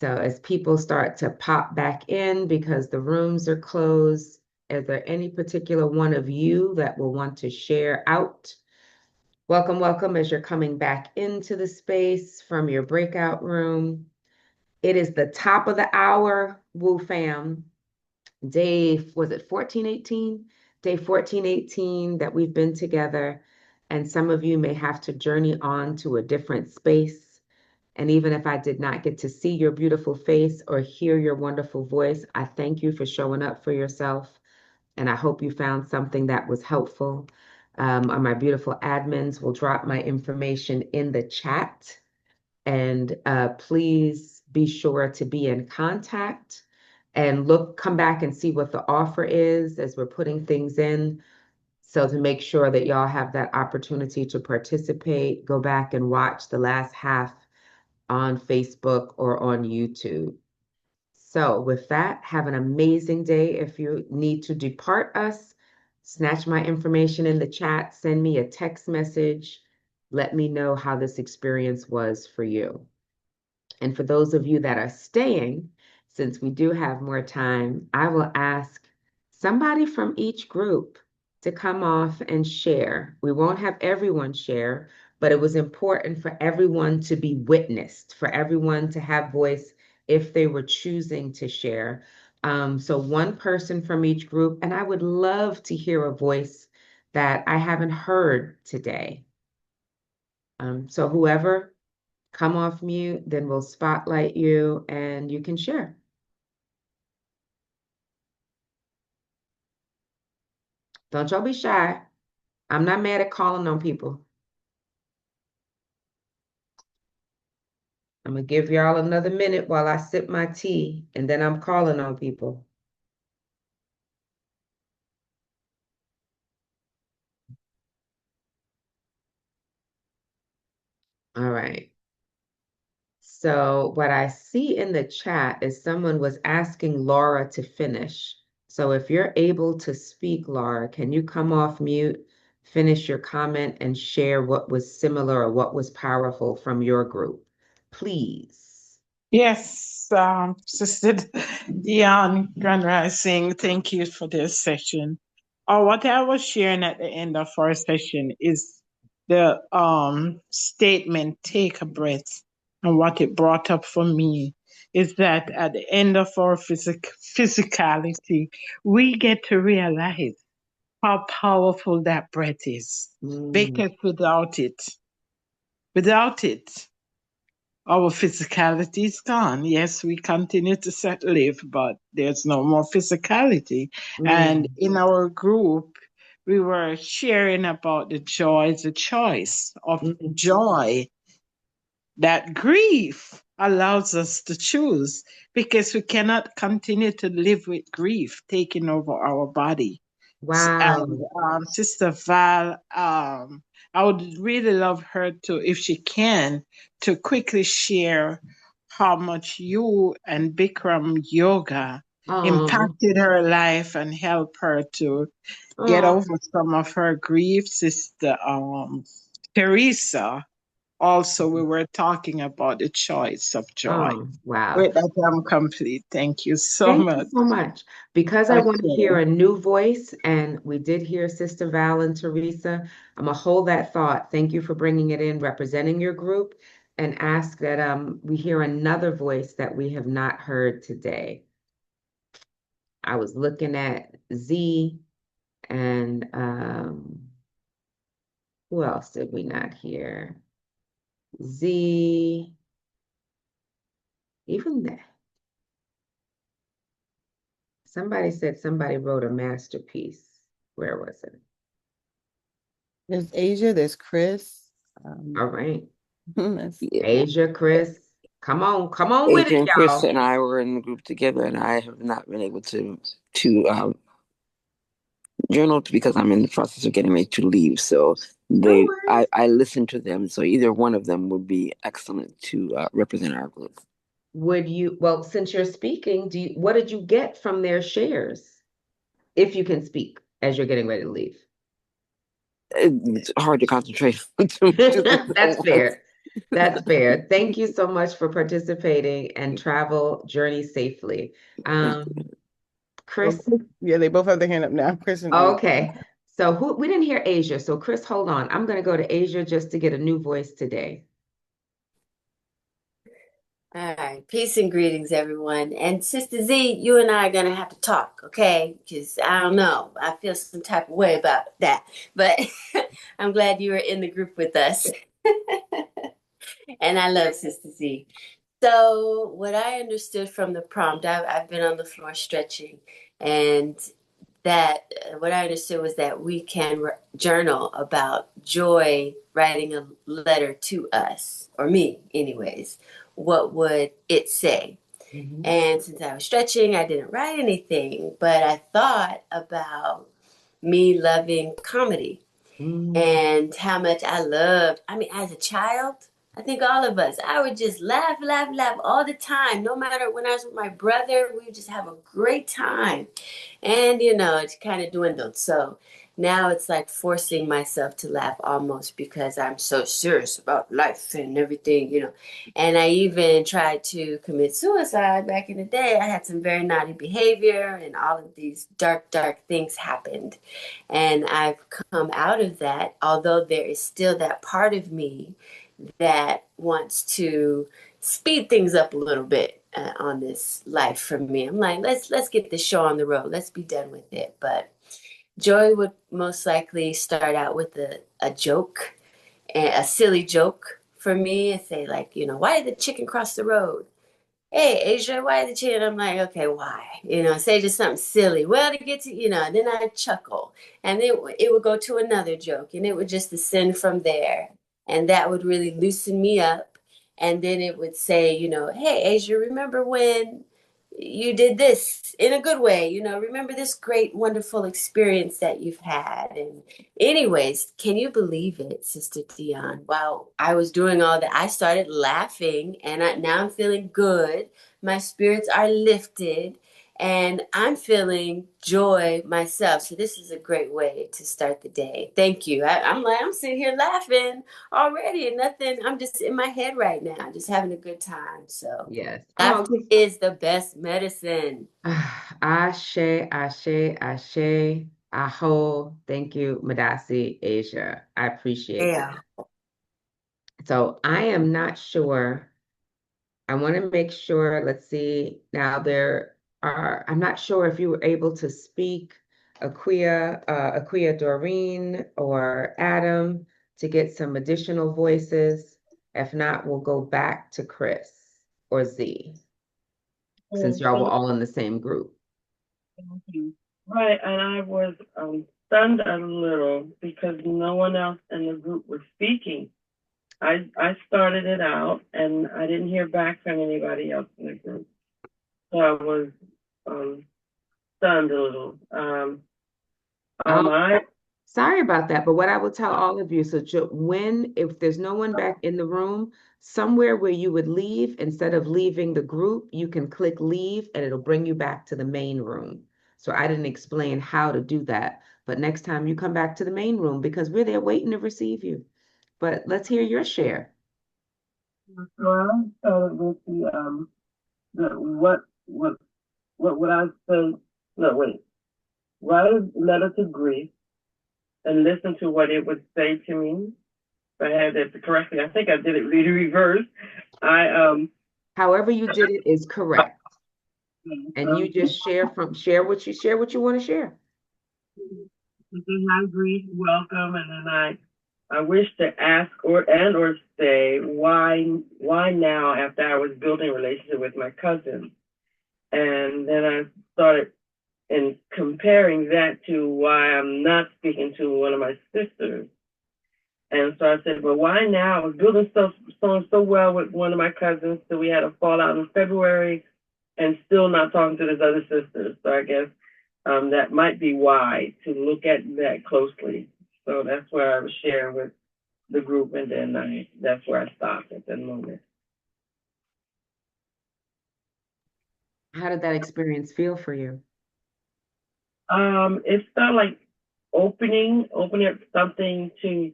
So as people start to pop back in because the rooms are closed, is there any particular one of you that will want to share out? Welcome, welcome as you're coming back into the space from your breakout room. It is the top of the hour, Woo fam. Day, was it 1418? Day 1418 that we've been together. And some of you may have to journey on to a different space. And even if I did not get to see your beautiful face or hear your wonderful voice, I thank you for showing up for yourself. And I hope you found something that was helpful. My beautiful admins will drop my information in the chat. And please be sure to be in contact and come back and see what the offer is as we're putting things in. So to make sure that y'all have that opportunity to participate, go back and watch the last half on Facebook or on YouTube. So with that, have an amazing day. If you need to depart us, snatch my information in the chat, send me a text message, Let me know how this experience was for you. And for those of you that are staying, since we do have more time, I will ask somebody from each group to come off and share. We won't have everyone share, but it was important for everyone to be witnessed, for everyone to have voice if they were choosing to share. So one person from each group, and I would love to hear a voice that I haven't heard today. So whoever, come off mute, then we'll spotlight you and you can share. Don't y'all be shy. I'm not mad at calling on people. I'm gonna give y'all another minute while I sip my tea and then I'm calling on people. All right. So what I see in the chat is someone was asking Laura to finish. So if you're able to speak, Laura, can you come off mute, finish your comment, and share what was similar or what was powerful from your group? Please. Yes, Sister Dionne Grand Rising, thank you for this session. What I was sharing at the end of our session is the statement, take a breath. And what it brought up for me is that at the end of our physicality, we get to realize how powerful that breath is. Because without it, our physicality is gone. Yes, we continue to live, but there's no more physicality. And in our group, we were sharing about the joy, the choice of joy that grief allows us to choose, because we cannot continue to live with grief taking over our body. Wow. And Sister Val, I would really love her to, if she can, to quickly share how much you and Bikram yoga impacted her life and help her to get over some of her grief. Sister Teresa, also, we were talking about the choice of joy. Wow. With that, I'm complete. Thank you so Thank much. you so much. Because I want to hear Okay. a new voice, and we did hear Sister Val and Teresa. I'm gonna hold that thought. Thank you for bringing it in, representing your group, and ask that we hear another voice that we have not heard today. I was looking at Z and who else did we not hear? Z, even that. Somebody said somebody wrote a masterpiece. Where was it? There's Asia, there's Chris. All right. Yeah. Asia, Chris. Come on with it, Adrian, Chris, y'all. and I were in the group together, and I have not been able to journal because I'm in the process of getting ready to leave. So No worries. I listened to them. So either one of them would be excellent to represent our group. Would you, well, since you're speaking, what did you get from their shares? If you can speak as you're getting ready to leave. It's hard to concentrate on two things at That's once. fair. That's fair. Thank you so much for participating and travel journey safely. Chris. Yeah, they both have their hand up now. Chris and Okay. So we didn't hear Asia. So Chris, hold on. I'm going to go to Asia just to get a new voice today. All right, peace and greetings, everyone. And Sister Z, you and I are gonna have to talk, okay? Because I don't know, I feel some type of way about that. But I'm glad you were in the group with us. And I love Sister Z. So, what I understood from the prompt, I've been on the floor stretching, and that what I understood was that we can journal about joy, writing a letter to us, or me, anyways. What would it say? And since I was stretching, I didn't write anything, but I thought about me loving comedy and how much I loved. I mean, as a child, I think all of us, I would just laugh, laugh, laugh all the time. No matter when I was with my brother, we would just have a great time. And, it's kind of dwindled. So now it's like forcing myself to laugh almost because I'm so serious about life and everything. And I even tried to commit suicide back in the day. I had some very naughty behavior and all of these dark, dark things happened. And I've come out of that, although there is still that part of me that wants to speed things up a little bit on this life for me. I'm like, let's get the show on the road. Let's be done with it. But Joy would most likely start out with a joke, a silly joke for me, and say like, why did the chicken cross the road? Hey, Asia, why the chicken? I'm like, okay, why? Say just something silly. Well, to get to, and then I'd chuckle. And then it would go to another joke, and it would just ascend from there. And that would really loosen me up. And then it would say, hey, Asia, remember when you did this in a good way? Remember this great, wonderful experience that you've had. And anyways, can you believe it, Sister Dionne? While I was doing all that, I started laughing, and now I'm feeling good. My spirits are lifted, and I'm feeling joy myself. So this is a great way to start the day. Thank you. I'm sitting here laughing already, and nothing. I'm just in my head right now, just having a good time. So Yes. laughter is the best medicine. Ashe, Ashe, Ashe, Aho. Thank you, Madasi, Asia. I appreciate Yeah. that. So I am not sure. I want to make sure, let's see. Now I'm not sure if you were able to speak, Aquia Doreen or Adam, to get some additional voices. If not, we'll go back to Chris or Z, since y'all were all in the same group. Right, and I was stunned a little because no one else in the group was speaking. I started it out, and I didn't hear back from anybody else in the group, so I was stunned a little. Sorry about that, but what I will tell all of you, so if there's no one back in the room, somewhere where you would leave, instead of leaving the group, you can click leave and it'll bring you back to the main room. So I didn't explain how to do that, but next time you come back to the main room because we're there waiting to receive you. But let's hear your share. So I started with what I said. No, wait. Write a letter to grief and listen to what it would say to me. If I had that correctly, I think I did it really reverse. However you did it is correct. And you just share what you want to share. Hi, grief, welcome, and then I wish to ask or say why now after I was building a relationship with my cousin, and then I started in comparing that to why I'm not speaking to one of my sisters. And so I said, well, why now? I was building so well with one of my cousins, so we had a fallout in February and still not talking to this other sister. So I guess that might be why, to look at that closely. So that's where I was sharing with the group, and then that's where I stopped at that moment. How did that experience feel for you? It felt like opening up something to,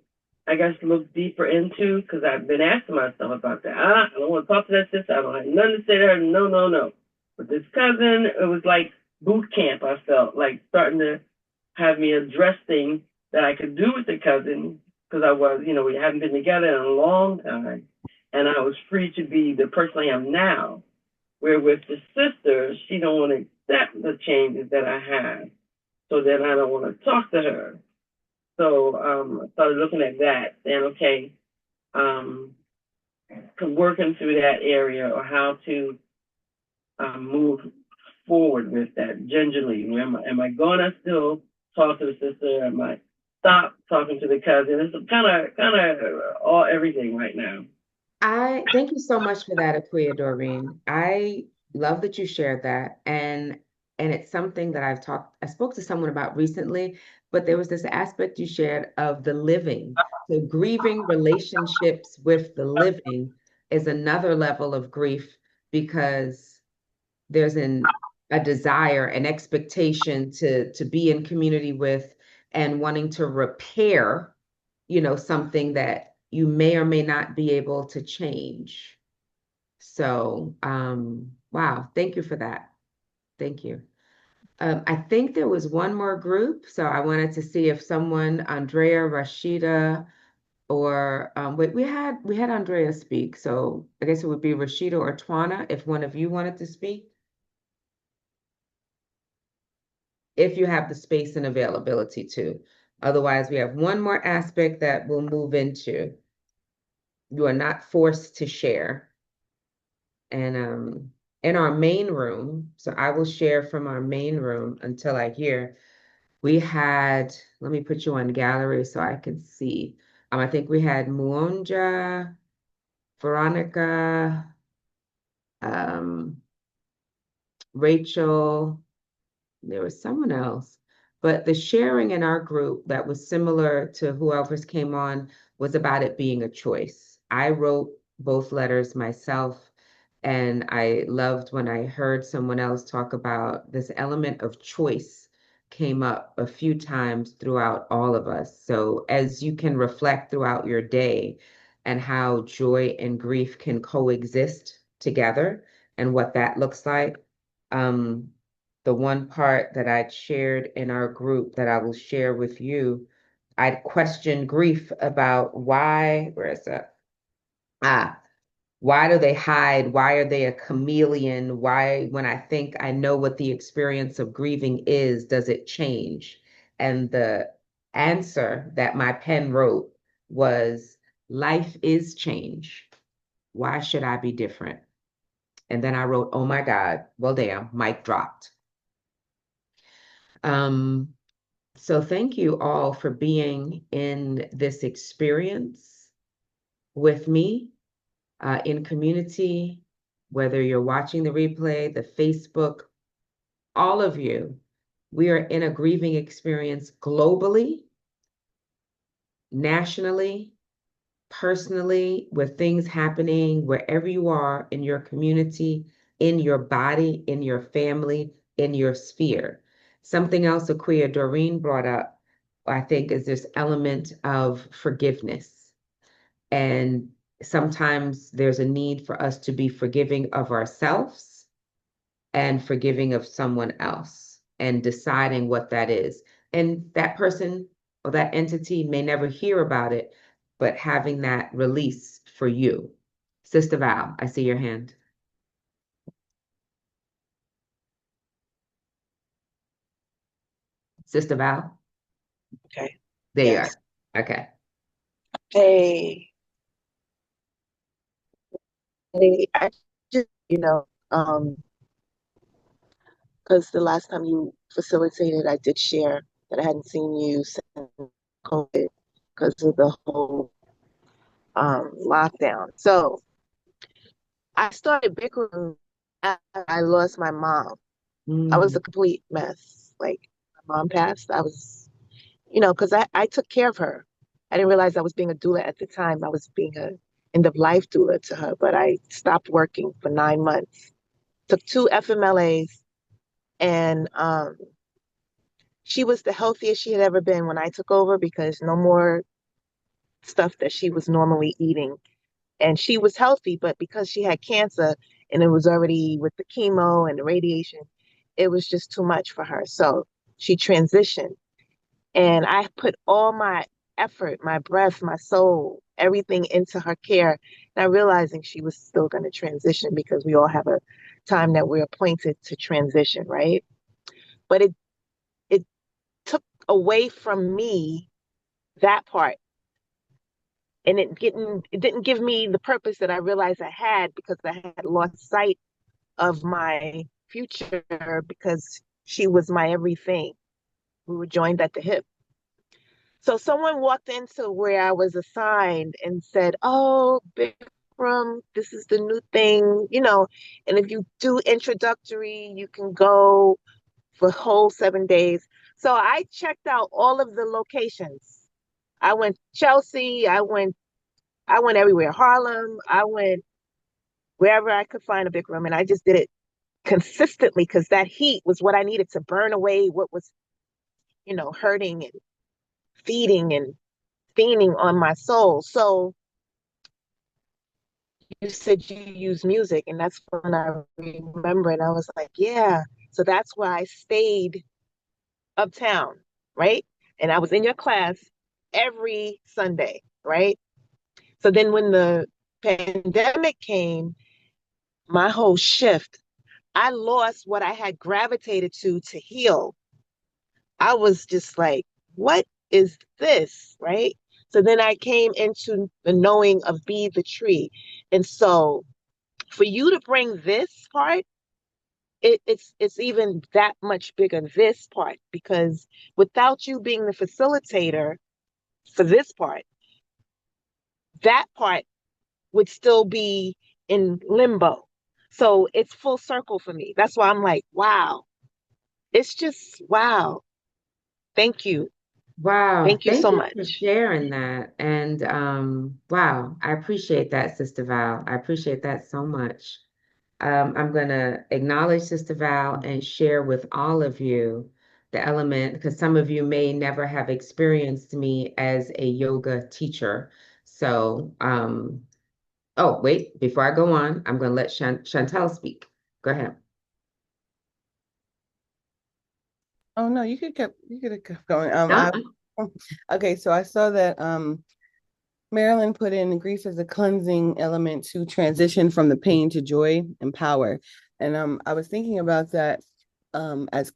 I guess, look deeper into, because I've been asking myself about that. I don't want to talk to that sister. I don't have nothing to say to her. No. But this cousin, it was like boot camp. I felt like starting to have me address things that I could do with the cousin, because I was, we hadn't been together in a long time, and I was free to be the person I am now. Where with the sister, she don't want to accept the changes that I have, so then I don't want to talk to her. So I started looking at that, and okay, working through that area, or how to move forward with that gingerly. Am I going to still talk to the sister? Am I stop talking to the cousin? It's kind of all everything right now. I thank you so much for that, Aquia Doreen. I love that you shared that, and it's something that I spoke to someone about recently, but there was this aspect you shared of the living. So grieving relationships with the living is another level of grief because there's a desire, an expectation to be in community with and wanting to repair, something that you may or may not be able to change. So, wow, thank you for that. Thank you. I think there was one more group, so I wanted to see if someone, Andrea, Rashida, or wait, we had Andrea speak, so I guess it would be Rashida or Twana if one of you wanted to speak. If you have the space and availability to. Otherwise, we have one more aspect that we'll move into. You are not forced to share. And in our main room, so I will share from our main room until I hear. We had, let me put you on gallery so I can see. I think we had Muonja, Veronica, um, Rachel, there was someone else. But the sharing in our group that was similar to whoever's came on was about it being a choice. I wrote both letters myself, and I loved when I heard someone else talk about this element of choice came up a few times throughout all of us. So as you can reflect throughout your day and how joy and grief can coexist together and what that looks like, the one part that I'd shared in our group that I will share with you, I'd questioned grief about why, where is that? Why do they hide? Why are they a chameleon? Why, when I think I know what the experience of grieving is, does it change? And the answer that my pen wrote was, life is change. Why should I be different? And then I wrote, oh my God, well, damn, mic dropped. So thank you all for being in this experience with me in community, whether you're watching the replay, the Facebook, all of you. We are in a grieving experience globally, nationally, personally, with things happening wherever you are in your community, in your body, in your family, in your sphere. Something else Aquia Doreen brought up, I think, is this element of forgiveness. And sometimes there's a need for us to be forgiving of ourselves and forgiving of someone else and deciding what that is. And that person or that entity may never hear about it, but having that release for you. Sister Val, I see your hand. Sister Val? Okay. There Yes. you are. Okay. Hey, hey, I just, because the last time you facilitated, I did share that I hadn't seen you since COVID because of the whole lockdown. So I started bickering after I lost my mom. I was a complete mess. Like, my mom passed. I was, because I took care of her. I didn't realize I was being a doula at the time. I was being a end of life doula to her, but I stopped working for 9 months. Took 2 FMLAs, and she was the healthiest she had ever been when I took over because no more stuff that she was normally eating. And she was healthy, but because she had cancer and it was already with the chemo and the radiation, it was just too much for her. So she transitioned. And I put all my effort, my breath, my soul, everything into her care, not realizing she was still going to transition because we all have a time that we're appointed to transition, right? But it took away from me that part. And it didn't give me the purpose that I realized I had because I had lost sight of my future because she was my everything. We were joined at the hip. So someone walked into where I was assigned and said, "Oh, Bikram, this is the new thing, and if you do introductory, you can go for whole 7 days." So I checked out all of the locations. I went Chelsea, I went everywhere. Harlem, I went wherever I could find a big room, and I just did it consistently because that heat was what I needed to burn away what was, hurting and feeding and fiending on my soul. So you said you use music, and that's when I remembered. I was like, yeah. So that's why I stayed uptown, right? And I was in your class every Sunday, right? So then when the pandemic came, my whole shift, I lost what I had gravitated to heal. I was just like, what is this? Right. So then I came into the knowing of Be the Tree. And so for you to bring this part, it's even that much bigger, this part, because without you being the facilitator for this part, that part would still be in limbo. So it's full circle for me. That's why I'm like, wow. It's just wow. Thank you. Wow, Thank you thank so you for much. sharing that. And wow, I appreciate that, Sister Val. I appreciate that so much. I'm going to acknowledge Sister Val and share with all of you the element, because some of you may never have experienced me as a yoga teacher. So, oh, wait, before I go on, I'm going to let Chantel speak. Go ahead. Oh no, you could have kept going. No? Okay, so I saw that Marilyn put in grief as a cleansing element to transition from the pain to joy and power. And I was thinking about that as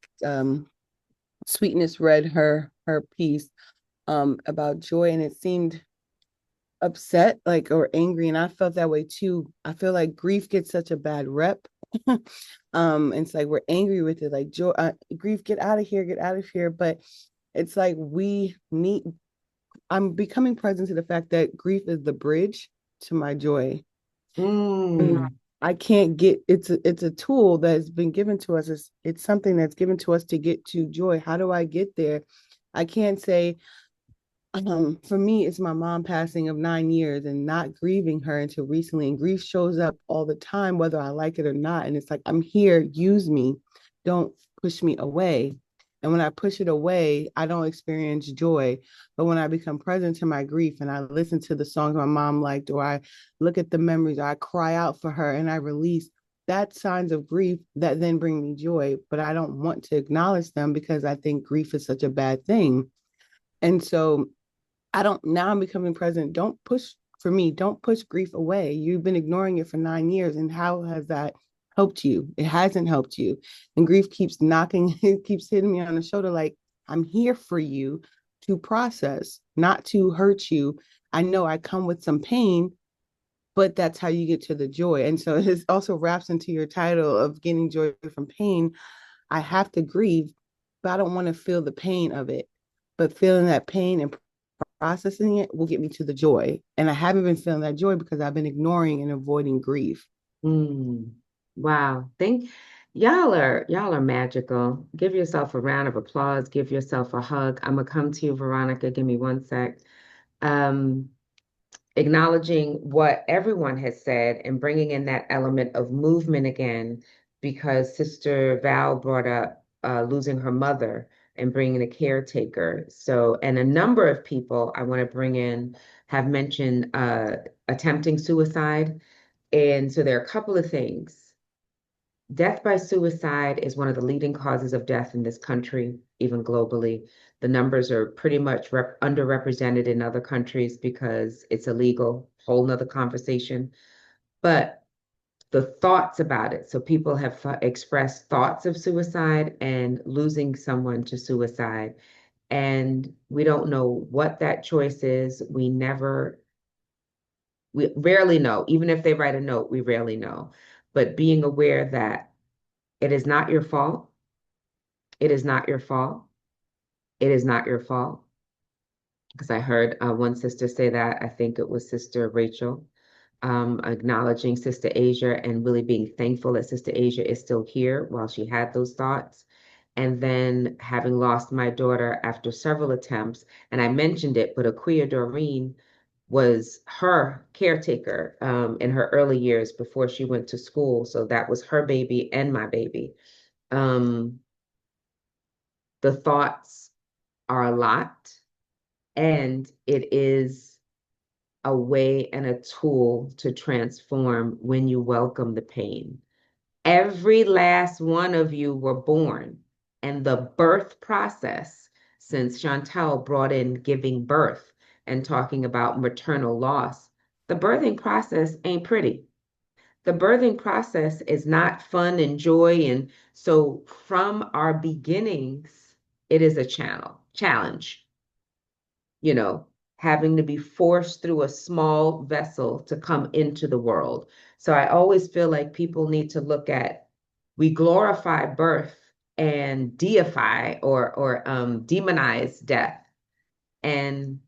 Sweetness read her piece about joy, and it seemed upset, like, or angry, and I felt that way too. I feel like grief gets such a bad rep. It's like we're angry with it, like joy, grief, get out of here, get out of here. But it's like we need. I'm becoming present to the fact that grief is the bridge to my joy. Mm. I can't get it's a tool that has been given to us. It's something that's given to us to get to joy. How do I get there? I can't say, for me, it's my mom passing of 9 years and not grieving her until recently. And grief shows up all the time, whether I like it or not. And it's like, I'm here, use me, don't push me away. And when I push it away, I don't experience joy. But when I become present to my grief and I listen to the songs my mom liked, or I look at the memories, or I cry out for her and I release, that's signs of grief that then bring me joy. But I don't want to acknowledge them because I think grief is such a bad thing. And so I don't, now I'm becoming present. Don't push, for me, don't push grief away. You've been ignoring it for 9 years. And how has that helped you? It hasn't helped you. And grief keeps knocking, it keeps hitting me on the shoulder like, I'm here for you to process, not to hurt you. I know I come with some pain, but that's how you get to the joy. And so it also wraps into your title of getting joy from pain. I have to grieve, but I don't want to feel the pain of it. But feeling that pain and processing it will get me to the joy. And I haven't been feeling that joy because I've been ignoring and avoiding grief. Mm. Wow. Thank y'all are magical. Give yourself a round of applause. Give yourself a hug. I'm gonna come to you, Veronica. Give me one sec. Um, Acknowledging what everyone has said and bringing in that element of movement again, because Sister Val brought up losing her mother and bringing a caretaker. So, and a number of people I want to bring in have mentioned attempting suicide. And so there are a couple of things. Death by suicide is one of the leading causes of death in this country, even globally. The numbers are pretty much underrepresented in other countries because it's illegal, whole nother conversation. But the thoughts about it, so people have expressed thoughts of suicide and losing someone to suicide. And we don't know what that choice is. We rarely know. Even if they write a note, we rarely know. But being aware that it is not your fault. It is not your fault. It is not your fault. Because I heard one sister say that. I think it was Sister Rachel, acknowledging Sister Asia and really being thankful that Sister Asia is still here while she had those thoughts. And then having lost my daughter after several attempts, and I mentioned it, but Aquia Doreen was her caretaker in her early years before she went to school. So that was her baby and my baby. Um, the thoughts are a lot, and it is a way and a tool to transform when you welcome the pain. Every last one of you were born, and the birth process, since Chantel brought in giving birth and talking about maternal loss, the birthing process ain't pretty. The birthing process is not fun and joy. And so from our beginnings, it is a challenge, you know, having to be forced through a small vessel to come into the world. So I always feel like people need to look at, we glorify birth and deify or demonize death, and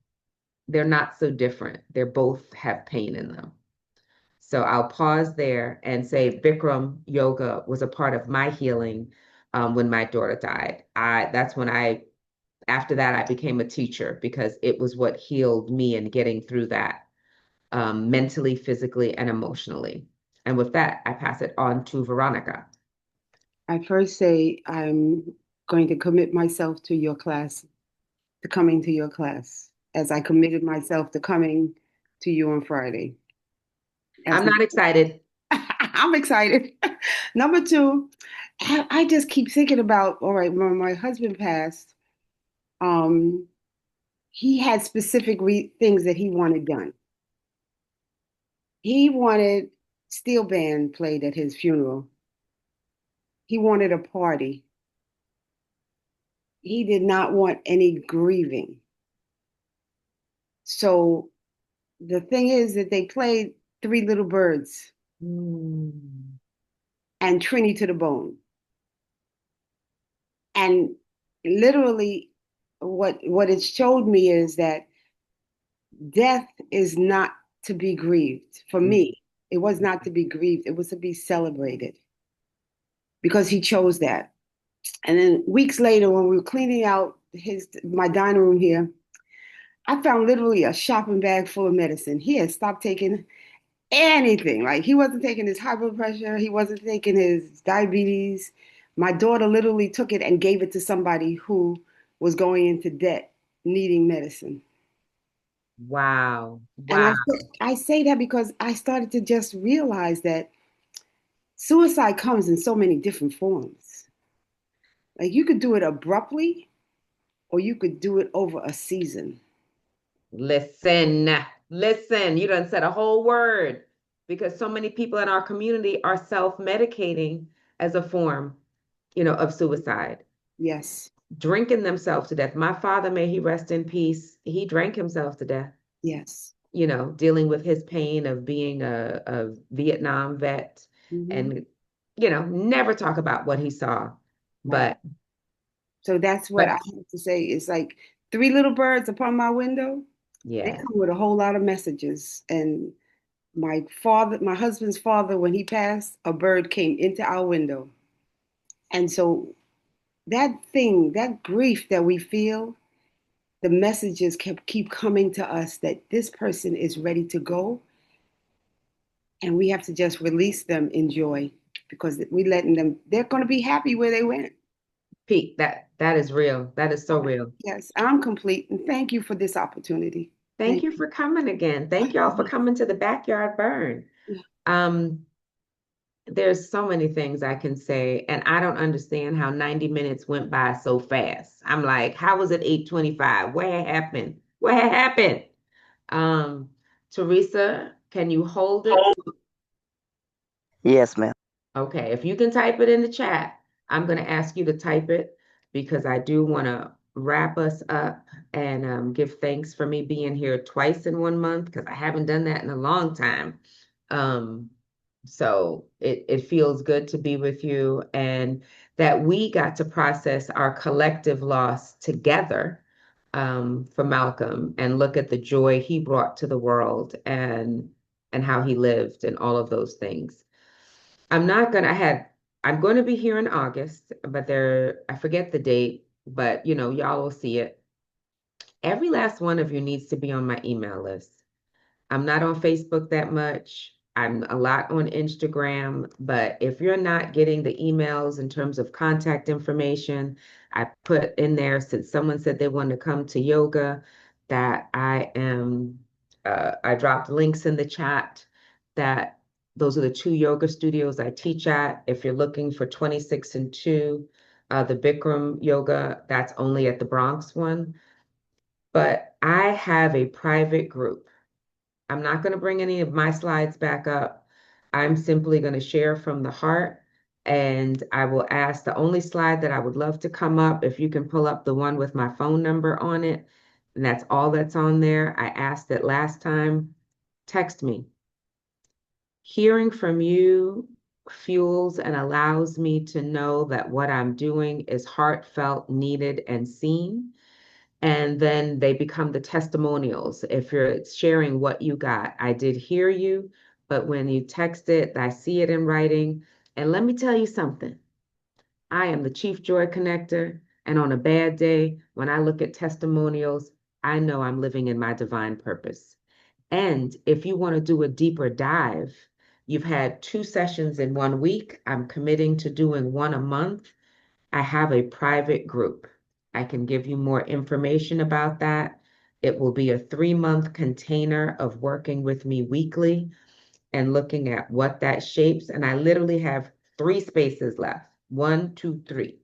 they're not so different. They're both have pain in them. So I'll pause there and say Bikram yoga was a part of my healing when my daughter died. That's when after that, I became a teacher because it was what healed me in getting through that mentally, physically, and emotionally. And with that, I pass it on to Veronica. I first say I'm going to commit myself to your class, to coming to your class, as I committed myself to coming to you on Friday. I'm not excited. I'm excited. Number two, I just keep thinking about, all right, when my husband passed, um, he had specific things that he wanted done. He wanted steel band played at his funeral. He wanted a party. He did not want any grieving. So the thing is that they played Three Little Birds and Trini to the Bone. And literally what it showed me is that death is not to be grieved. For me, it was not to be grieved. It was to be celebrated because he chose that. And then weeks later, when we were cleaning out my dining room here, I found literally a shopping bag full of medicine. He had stopped taking anything. Like he wasn't taking his high blood pressure, he wasn't taking his diabetes. My daughter literally took it and gave it to somebody who was going into debt, needing medicine. Wow. And Wow. I say that because I started to just realize that suicide comes in so many different forms. Like you could do it abruptly, or you could do it over a season. Listen, you done said a whole word because so many people in our community are self-medicating as a form, of suicide. Yes. Drinking themselves to death. My father, may he rest in peace, he drank himself to death. Yes. Dealing with his pain of being a Vietnam vet and, never talk about what he saw. Right. But so that's what I have to say. It's like Three Little Birds upon my window. They yeah. come with a whole lot of messages. And my husband's father, when he passed, a bird came into our window. And so that grief that we feel, the messages keep coming to us that this person is ready to go. And we have to just release them in joy because we letting them, they're going to be happy where they went. Pete, that is real. That is so real. Yes, I'm complete. And thank you for this opportunity. Thank you for coming again. Thank y'all for coming to the backyard burn. There's so many things I can say, and I don't understand how 90 minutes went by so fast. I'm like, how was it 8:25? What happened? What happened? Teresa, can you hold it? Yes, ma'am. Okay, if you can type it in the chat, I'm going to ask you to type it because I do want to wrap us up and give thanks for me being here twice in 1 month because I haven't done that in a long time. So it feels good to be with you and that we got to process our collective loss together for Malcolm and look at the joy he brought to the world and how he lived and all of those things. I had I'm going to be here in August, but I forget the date, but y'all will see it. Every last one of you needs to be on my email list. I'm not on Facebook that much. I'm a lot on Instagram, but if you're not getting the emails in terms of contact information, I put in there since someone said they wanted to come to yoga, that I dropped links in the chat that those are the two yoga studios I teach at. If you're looking for 26 and 2, the Bikram yoga, that's only at the Bronx one. But I have a private group. I'm not going to bring any of my slides back up. I'm simply going to share from the heart. And I will ask the only slide that I would love to come up, if you can pull up the one with my phone number on it. And that's all that's on there. I asked it last time. Text me. Hearing from you fuels and allows me to know that what I'm doing is heartfelt, needed, and seen. And then they become the testimonials. If you're sharing what you got, I did hear you, but when you text it, I see it in writing. And let me tell you something. I am the chief joy connector. And on a bad day, when I look at testimonials, I know I'm living in my divine purpose. And if you want to do a deeper dive, you've had 2 sessions in 1 week. I'm committing to doing 1 a month. I have a private group. I can give you more information about that. It will be a 3-month container of working with me weekly and looking at what that shapes. And I literally have 3 spaces left, 1, 2, 3.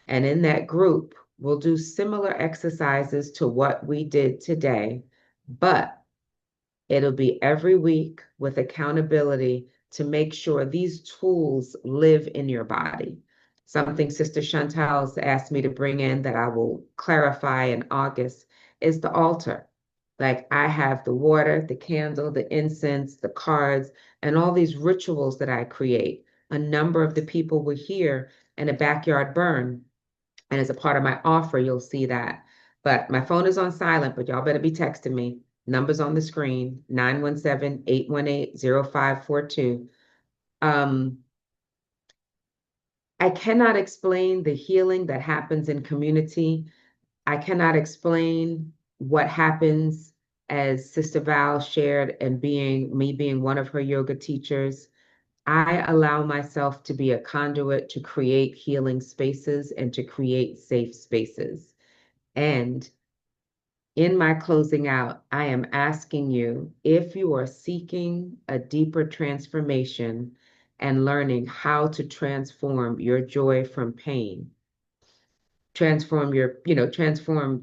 And in that group, we'll do similar exercises to what we did today, but it'll be every week with accountability to make sure these tools live in your body. Something Sister Chantal's asked me to bring in that I will clarify in August is the altar. Like, I have the water, the candle, the incense, the cards, and all these rituals that I create. A number of the people were here in a backyard burn. And as a part of my offer, you'll see that. But my phone is on silent, but y'all better be texting me. Numbers on the screen, 917-818-0542. I cannot explain the healing that happens in community. I cannot explain what happens, as Sister Val shared, and being one of her yoga teachers. I allow myself to be a conduit to create healing spaces and to create safe spaces. And in my closing out, I am asking you, if you are seeking a deeper transformation and learning how to transform your joy from pain, transform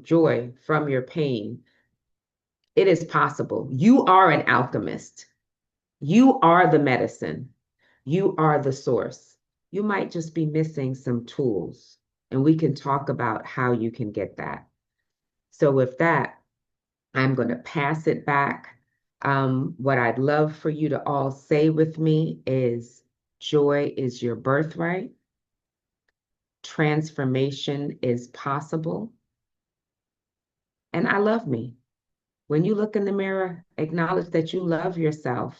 joy from your pain, it is possible. You are an alchemist. You are the medicine. You are the source. You might just be missing some tools, and we can talk about how you can get that. So with that, I'm going to pass it back. What I'd love for you to all say with me is, joy is your birthright. Transformation is possible. And I love me. When you look in the mirror, acknowledge that you love yourself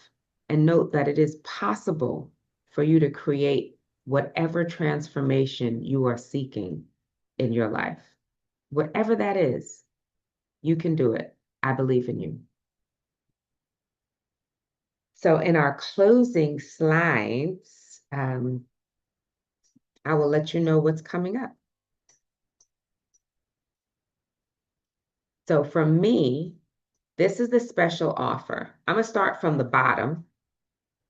and note that it is possible for you to create whatever transformation you are seeking in your life. Whatever that is, you can do it. I believe in you. So in our closing slides, I will let you know what's coming up. So from me, this is the special offer. I'm going to start from the bottom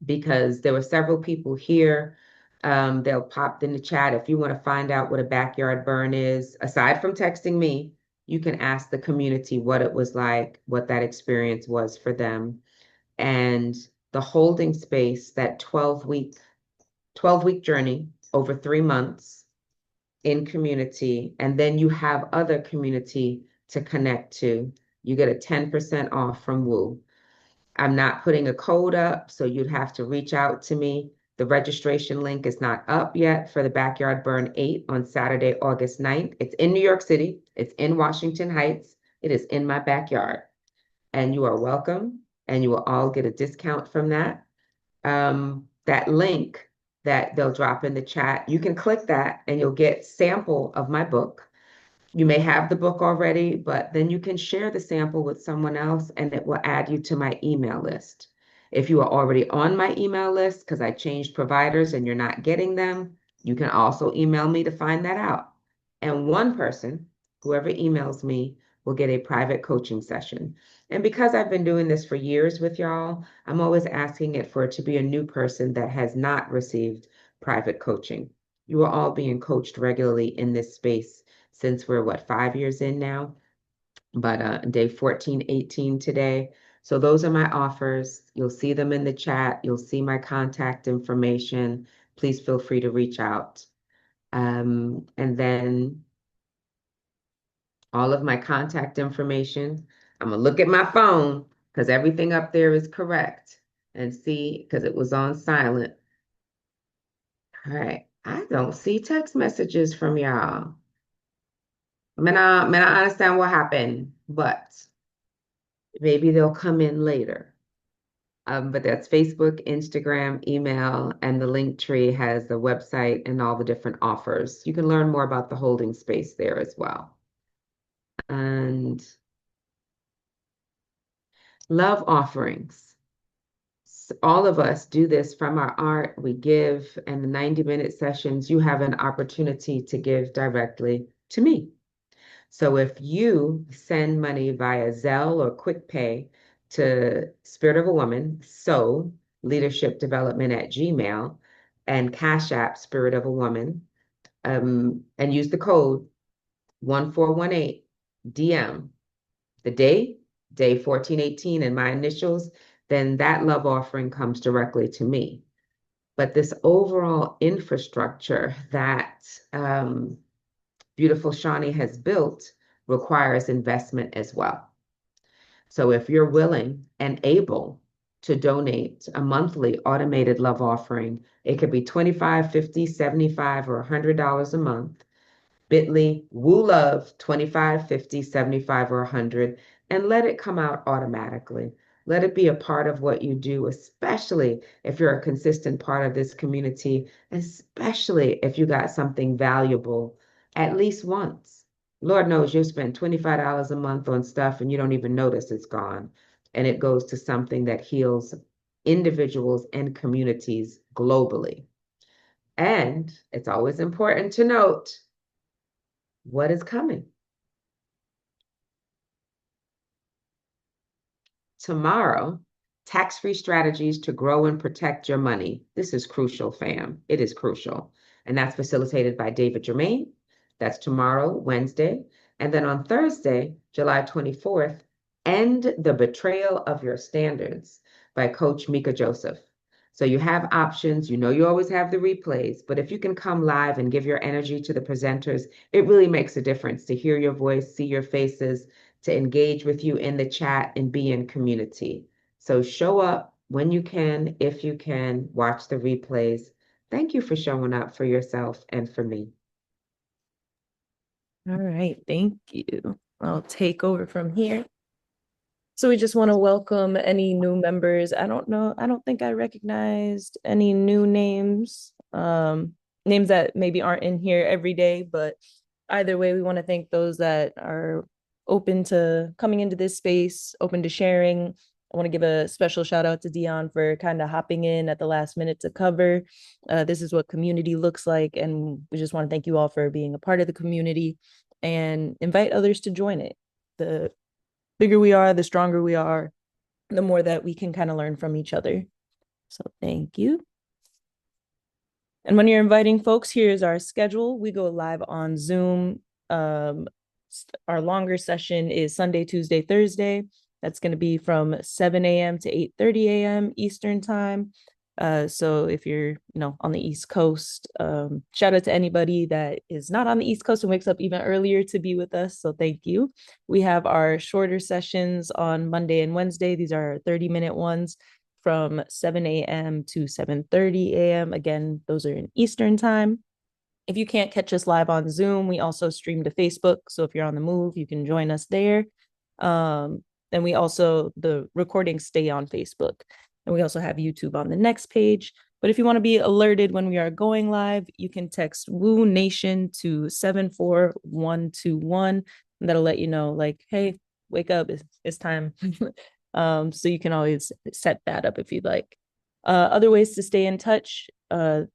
because there were several people here. They'll pop in the chat. If you want to find out what a backyard burn is, aside from texting me, you can ask the community what it was like, what that experience was for them. And the holding space, that 12-week journey over 3 months in community, and then you have other community to connect to. You get a 10% off from Woo. I'm not putting a code up, so you'd have to reach out to me. The registration link is not up yet for the Backyard Burn 8 on Saturday, August 9th. It's in New York City. It's in Washington Heights. It is in my backyard. And you are welcome, and you will all get a discount from that. That link that they'll drop in the chat. You can click that and you'll get sample of my book. You may have the book already, but then you can share the sample with someone else and it will add you to my email list. If you are already on my email list, because I changed providers and you're not getting them, you can also email me to find that out. And one person, whoever emails me, will get a private coaching session. And because I've been doing this for years with y'all, I'm always asking it for it to be a new person that has not received private coaching. You are all being coached regularly in this space since we're 5 years in now, but day 14, 18 today. So those are my offers. You'll see them in the chat. You'll see my contact information. Please feel free to reach out. And then all of my contact information. I'm gonna look at my phone because everything up there is correct and see because it was on silent. All right. I don't see text messages from y'all. I understand what happened, but maybe they'll come in later. But that's Facebook, Instagram, email, and the link tree has the website and all the different offers. You can learn more about the holding space there as well. And love offerings. All of us do this from our art. We give, and the 90-minute sessions, you have an opportunity to give directly to me. So if you send money via Zelle or QuickPay to Spirit of a Woman, so leadership development at Gmail, and Cash App Spirit of a Woman, and use the code 1418 DM, the day 1418, and my initials, then that love offering comes directly to me. But this overall infrastructure that beautiful Shawnee has built requires investment as well. So if you're willing and able to donate a monthly automated love offering, it could be $25, $50, $75, or $100 a month. Bit.ly, Woo Love, 25, 50, 75, or 100, and let it come out automatically. Let it be a part of what you do, especially if you're a consistent part of this community, especially if you got something valuable at least once. Lord knows you spend $25 a month on stuff and you don't even notice it's gone. And it goes to something that heals individuals and communities globally. And it's always important to note what is coming. Tomorrow, tax-free strategies to grow and protect your money. This is crucial, fam. It is crucial. And that's facilitated by David Germain. That's tomorrow, Wednesday. And then on Thursday, July 24th, End the Betrayal of Your Standards by Coach Mika Joseph. So you have options. You know you always have the replays, but if you can come live and give your energy to the presenters, it really makes a difference to hear your voice, see your faces, to engage with you in the chat and be in community. So show up when you can, if you can, watch the replays. Thank you for showing up for yourself and for me. All right, thank you. I'll take over from here. So we just want to welcome any new members. I don't think I recognized any new names, names that maybe aren't in here every day, but either way, we want to thank those that are open to coming into this space, open to sharing. I want to give a special shout out to Dionne for kind of hopping in at the last minute to cover. This is what community looks like, and we just want to thank you all for being a part of the community and invite others to join it. The bigger we are, the stronger we are, the more that we can kind of learn from each other. So thank you. And when you're inviting folks, here's our schedule. We go live on Zoom. Our longer session is Sunday, Tuesday, Thursday. That's going to be from 7 a.m. to 8:30 a.m. Eastern time. So if you're, on the East Coast, shout out to anybody that is not on the East Coast and wakes up even earlier to be with us. So thank you. We have our shorter sessions on Monday and Wednesday. These are 30-minute ones from 7 a.m. to 7:30 a.m. Again, those are in Eastern time. If you can't catch us live on Zoom, we also stream to Facebook. So if you're on the move, you can join us there. And we also, the recordings stay on Facebook. And we also have YouTube on the next page. But if you want to be alerted when we are going live, you can text Woo Nation to 74121. And that'll let you know, like, hey, wake up, it's time. So you can always set that up if you'd like. Other ways to stay in touch,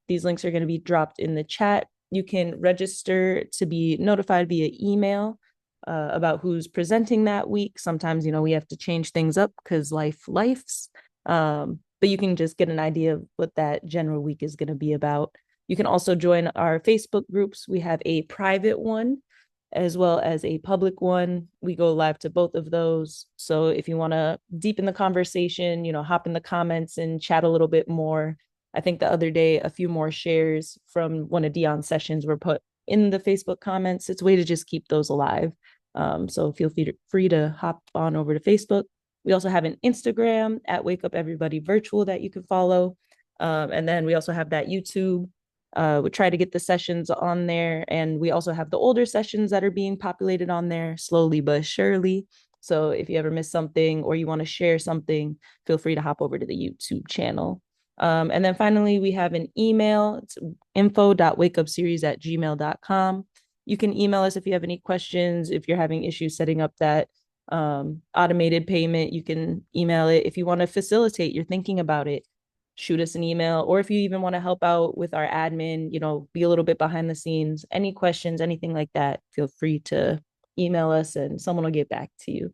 these links are going to be dropped in the chat. You can register to be notified via email about who's presenting that week. Sometimes, we have to change things up because life's. But you can just get an idea of what that general week is going to be about. You can also join our Facebook groups. We have a private one as well as a public one. We go live to both of those. So if you want to deepen the conversation, hop in the comments and chat a little bit more. I think the other day, a few more shares from one of Dionne's sessions were put in the Facebook comments. It's a way to just keep those alive. So feel free to hop on over to Facebook. We also have an Instagram at Wake Up Everybody Virtual that you can follow. And then we also have that YouTube. We try to get the sessions on there. And we also have the older sessions that are being populated on there slowly but surely. So if you ever miss something or you want to share something, feel free to hop over to the YouTube channel. And then finally, we have an email. It's info.wakeupseries@gmail.com. You can email us if you have any questions, if you're having issues setting up that automated payment, you can email it. If you want to facilitate, you're thinking about it, shoot us an email. Or if you even want to help out with our admin, be a little bit behind the scenes, any questions, anything like that, feel free to email us and someone will get back to you.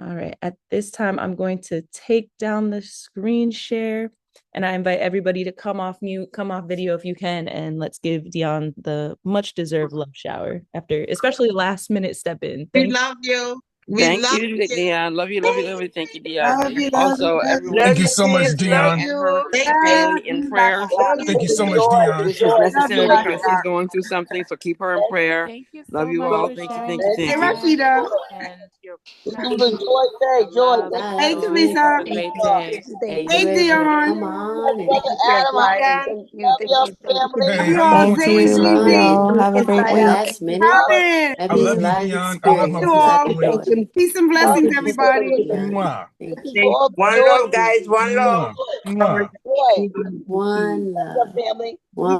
All right, at this time, I'm going to take down the screen share and I invite everybody to come off mute, come off video if you can, and let's give Dionne the much deserved love shower after, especially last minute step in. We love you. Thank you, Dionne. Love you, love you, love you. Thank you, Dionne. Also, everyone, Thank you so much, keep Dionne. and her family in prayer. Thank you so much, Dionne. This is necessary because she's going through something, so keep her in prayer. Thank you Love so you much all. for Thank you, sharing thank you, the thank Hey, you. Rashida. and your This is a joy day, joy. Hey, Bye. Teresa. Have a great day. Thank And Hey, you you. ready to Dion. come on and Brother Yes, Adam, right. Yeah. Thank you. love Thank your you. Thank you. family. Hey, Love you how you all. doing, thank Stay you. with Teresa? Love Breezy. y'all. Have a great Inside week. out. last minute. Robin. That I means love you, live Dionne. I love Love my you experience. all. Thank family. you. Peace and Love blessings, you, Thank you, everybody. Dion. Mwah. Thank you. all the One joy, love, guys. One love. Mwah. Mwah. joy. One Love your love. family. One